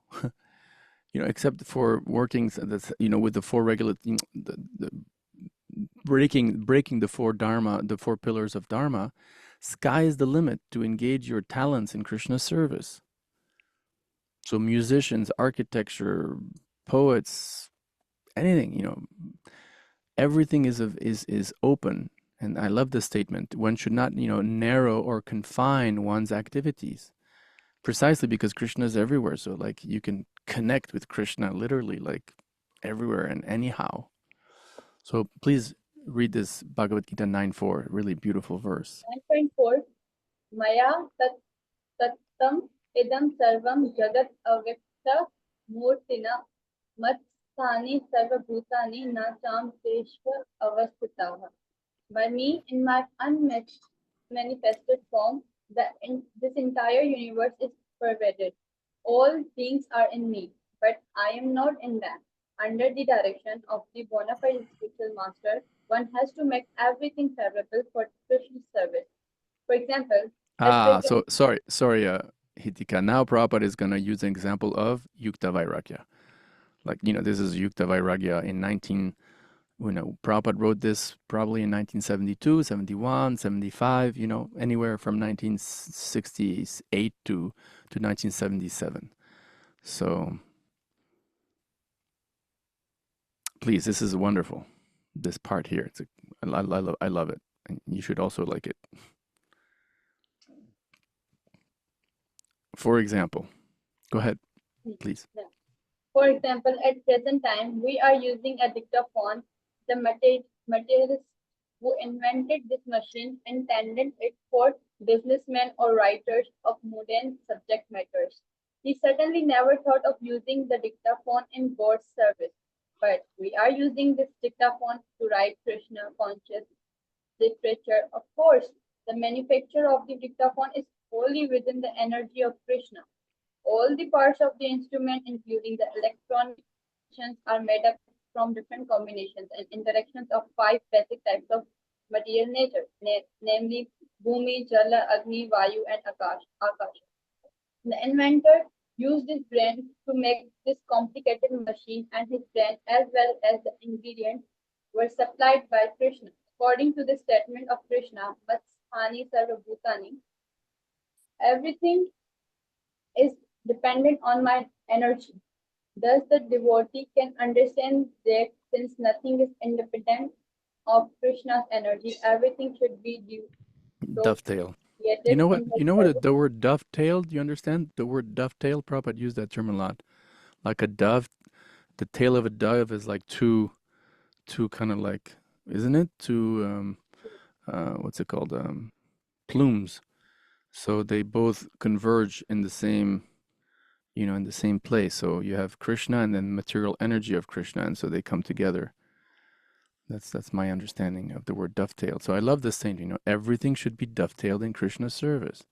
except for working, with the four regular, the breaking the four dharma, the four pillars of dharma, sky is the limit to engage your talents in Krishna's service. So musicians, architecture, poets, anything, everything is open. And I love this statement. One should not, narrow or confine one's activities, precisely because Krishna is everywhere. So like you can connect with Krishna literally like everywhere and anyhow. So please read this Bhagavad Gita 9:4, really beautiful verse. 9.4 Maya tat tattam idam sarvam jagat avyakta murtina matsthani sarvabhutani na cham teshva avastitaha. By me, in my unmatched manifested form, this entire universe is pervaded. All beings are in me, but I am not in them. Under the direction of the bona fide spiritual master, one has to make everything favorable for Krishna's service. For example, So sorry, Hitika. Now Prabhupada is going to use an example of Yukta Vairagya. Like, this is Yukta Vairagya in Prabhupada wrote this probably in 1972, 71, 75, anywhere from 1968 to 1977. So please, this is wonderful. This part here, I love it. And you should also like it. For example, go ahead, please. For example, at present time, we are using a dictaphone. The materialist who invented this machine intended it for businessmen or writers of modern subject matters. He certainly never thought of using the dictaphone in God's service. But we are using this dictaphone to write Krishna conscious literature. Of course, the manufacture of the dictaphone is wholly within the energy of Krishna. All the parts of the instrument, including the electronic functions, are made up from different combinations and interactions of 5 basic types of material nature, namely Bhumi, Jala, Agni, Vayu, and Akash. The inventor used his brain to make this complicated machine, and his brain, as well as the ingredients, were supplied by Krishna. According to the statement of Krishna, Vatshani Sarvabhutani, everything is dependent on my energy. Thus, the devotee can understand that since nothing is independent of Krishna's energy, everything should be due. Dovetail. You know what the word dovetail, do you understand? The word dovetail, Prabhupada used that term a lot. Like a dove, the tail of a dove is like two kind of like, isn't it? Two, what's it called? Plumes. So they both converge in the same, in the same place. So you have Krishna and then material energy of Krishna, and so they come together. That's my understanding of the word dovetail. So I love this thing, everything should be dovetailed in Krishna's service.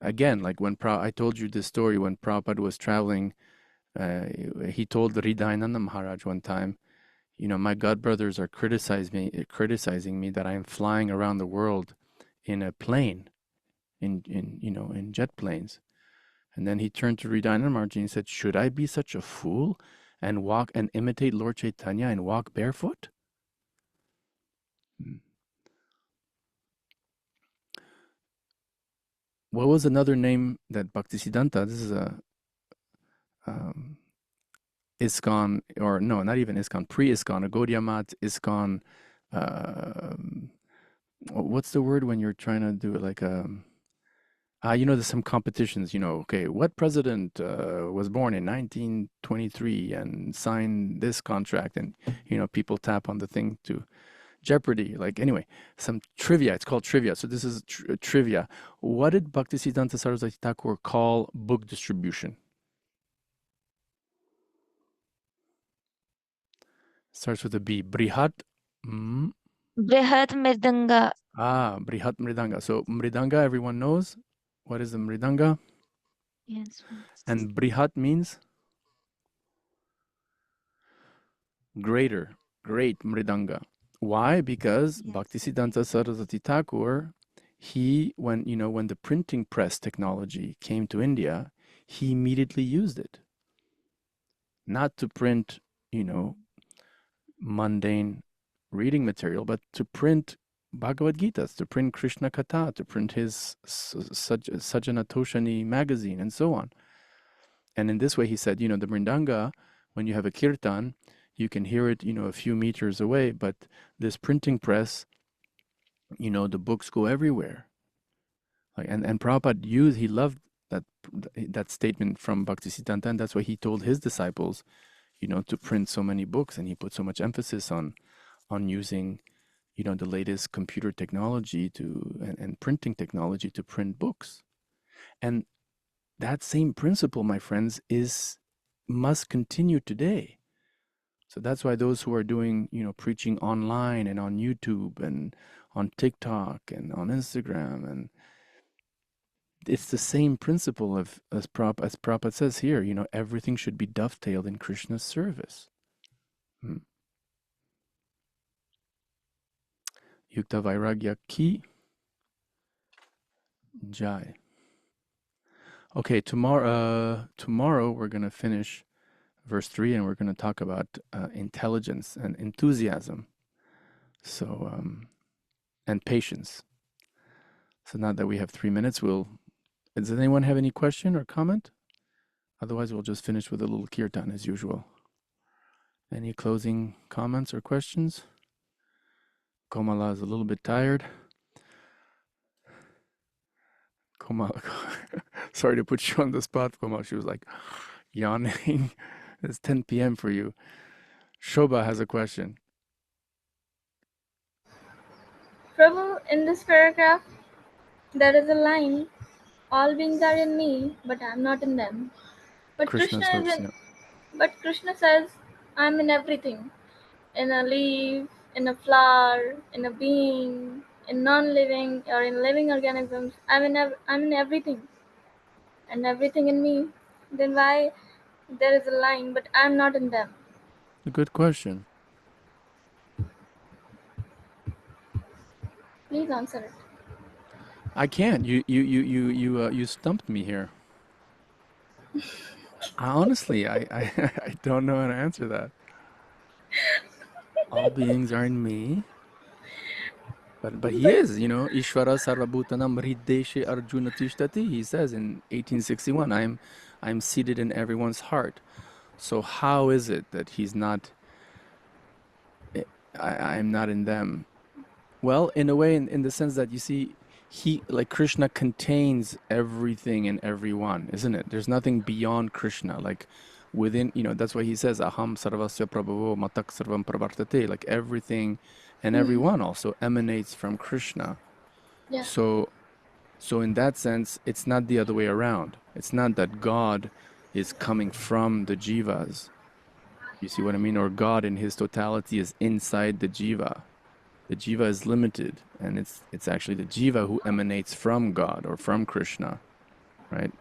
Again, like when I told you this story when Prabhupada was traveling, he told Hridayananda Maharaj one time, my godbrothers are criticizing me that I am flying around the world in a plane, in jet planes. And then he turned to Hridayananda Maharaj and he said, should I be such a fool and walk and imitate Lord Chaitanya and walk barefoot? What was another name that Bhaktisiddhanta, this is a ISKCON, or no, not even ISKCON, pre-ISKCON, a Gaudiya Math, ISKCON, what's the word when you're trying to do it like there's some competitions, okay, what president was born in 1923 and signed this contract, and people tap on the thing to Jeopardy, like anyway, some trivia, it's called trivia. So this is trivia. What did Bhaktisiddhanta Saraswati Thakur call book distribution? Starts with a B. Brihat. Brihat Mridanga. Brihat Mridanga. So Mridanga, everyone knows. What is the Mridanga? Yes. And Brihat means greater, great Mridanga. Why? Because Bhaktisiddhanta Saraswati Thakur, when the printing press technology came to India, he immediately used it. Not to print, mundane reading material, but to print Bhagavad Gitas, to print Krishna Katha, to print his Sajjana Toshani magazine, and so on. And in this way, he said, the Mridanga, when you have a kirtan, you can hear it, a few meters away, but this printing press, the books go everywhere. And Prabhupada he loved that statement from Bhaktisiddhanta, and that's why he told his disciples, to print so many books, and he put so much emphasis on using, the latest computer technology and printing technology to print books. And that same principle, my friends, must continue today. So that's why those who are doing, preaching online and on YouTube and on TikTok and on Instagram, and it's the same principle as Prabhupada says here, everything should be dovetailed in Krishna's service. Yukta Vairagya Ki Jai. Okay, tomorrow we're going to finish verse 3, and we're going to talk about intelligence and enthusiasm. So, and patience. So now that we have 3 minutes, does anyone have any question or comment? Otherwise, we'll just finish with a little kirtan as usual. Any closing comments or questions? Komala is a little bit tired. Komala, sorry to put you on the spot, Komala. She was like yawning. It's 10 p.m. for you. Shobha has a question. Prabhu, in this paragraph, there is a line, all beings are in me, but I am not in them. But Krishna's hooks, yeah. But Krishna says, I am in everything. In a leaf, in a flower, in a being, in non-living or in living organisms. I'm in everything. And everything in me. Then why there is a line, but I'm not in them? A good question. Please answer it. I can't. You stumped me here. Honestly, I don't know how to answer that. All beings are in me. But he is, Ishvara Sarvabhutanam Hrideshe Arjuna Tishtati. He says in 1861, I'm seated in everyone's heart. So how is it that he's not, I'm not in them? Well, in a way, in the sense that, you see, like Krishna contains everything and everyone, isn't it? There's nothing beyond Krishna. Like within, that's why he says, Aham Sarvasya Prabhavo Matak Sarvam Pravartate. Like everything and everyone also emanates from Krishna. Yeah. So in that sense, it's not the other way around. It's not that God is coming from the jivas. You see what I mean? Or God in his totality is inside the jiva. The jiva is limited, and it's actually the jiva who emanates from God or from Krishna, right?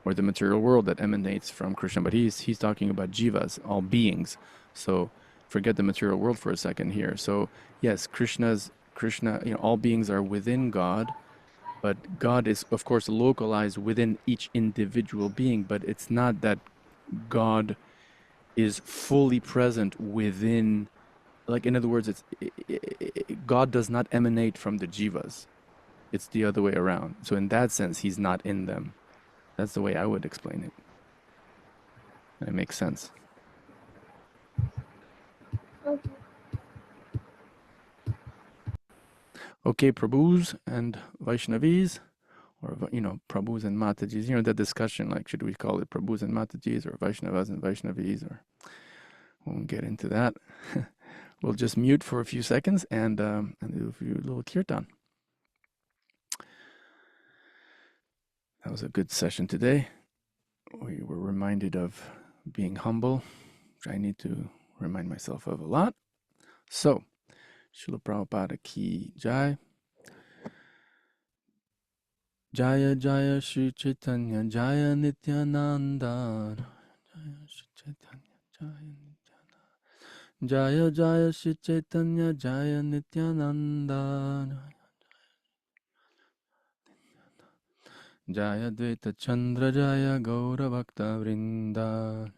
Or the material world that emanates from Krishna. But he's talking about jivas, all beings. So forget the material world for a second here. So yes, Krishna, all beings are within God, but God is, of course, localized within each individual being. But it's not that God is fully present within. Like, in other words, God does not emanate from the jivas. It's the other way around. So in that sense, he's not in them. That's the way I would explain it. It makes sense. Okay. Okay, Prabhus and Vaishnavis, or, Prabhus and Matajis, that discussion, like, should we call it Prabhus and Matajis or Vaishnavas and Vaishnavis, or we won't get into that. We'll just mute for a few seconds and do a few little kirtan. That was a good session today. We were reminded of being humble, which I need to remind myself of a lot. So, Srila Prabhupada Ki Jai. Jaya Jaya Shri Chaitanya Jaya Nityananda. Jaya Shri Chaitanya Jaya Nityananda. Jaya Jaya Shri Chaitanya Jaya Nityananda Jaya Dvaita Chandra Jaya Gaura Bhakta Vrinda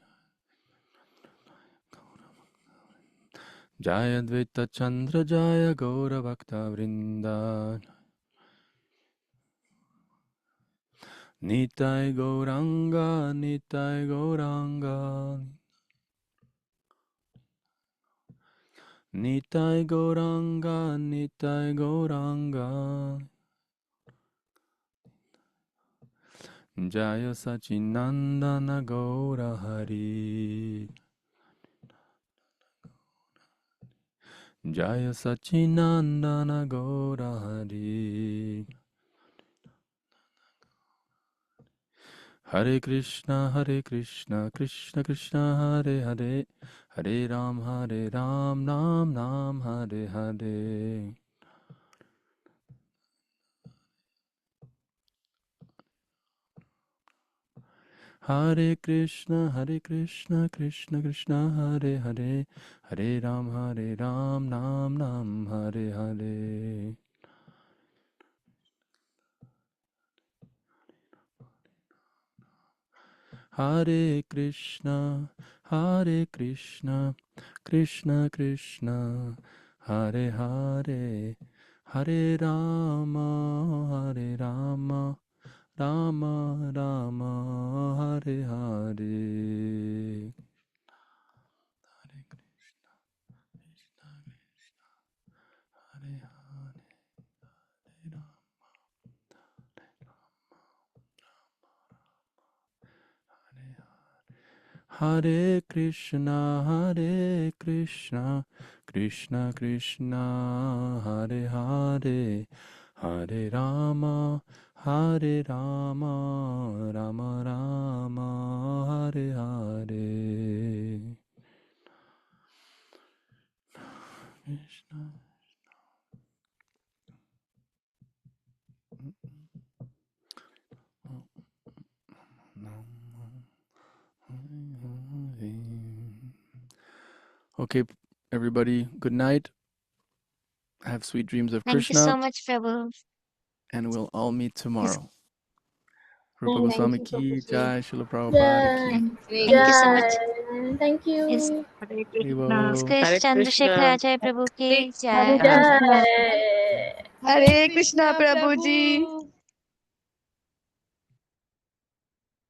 Jaya Dvaita Chandra Jaya Gaura Bhakta Vrinda Nitai Gauranga Nitai Gauranga Nitai Gauranga Nitai Gauranga Jaya Sachinandana Gaura Hari Jaya Sachinandana Gaura Hari Hare Krishna Krishna Krishna Hare Hare Hare Ram Ram Hare Hare Hare Krishna Krishna Krishna Hare Hare Hare Ram Ram Hare Hare Hare Krishna Krishna Krishna Hare Hare Hare Rama Rama Hare Hare Hare Krishna Hare Hare Hare Krishna Krishna Krishna Hare Hare Hare Rama Rama Rama Hare Hare Krishna Okay, everybody, good night. Have sweet dreams of Thank you so Krishna, much, Prabhu. and we'll all meet tomorrow. Rupa Thank Goswami you, ki Prabhuji. jai, Srila Prabhupada Jai, ki Hare Thank you so Krishna. much. Thank Is you. Hare Krishna. Haribo. Krish Hare Chandrasekhar Krishna. Acharya Prabhu Hare ki Hare jai. Jai. Krishna. Hare Krishna Prabhuji.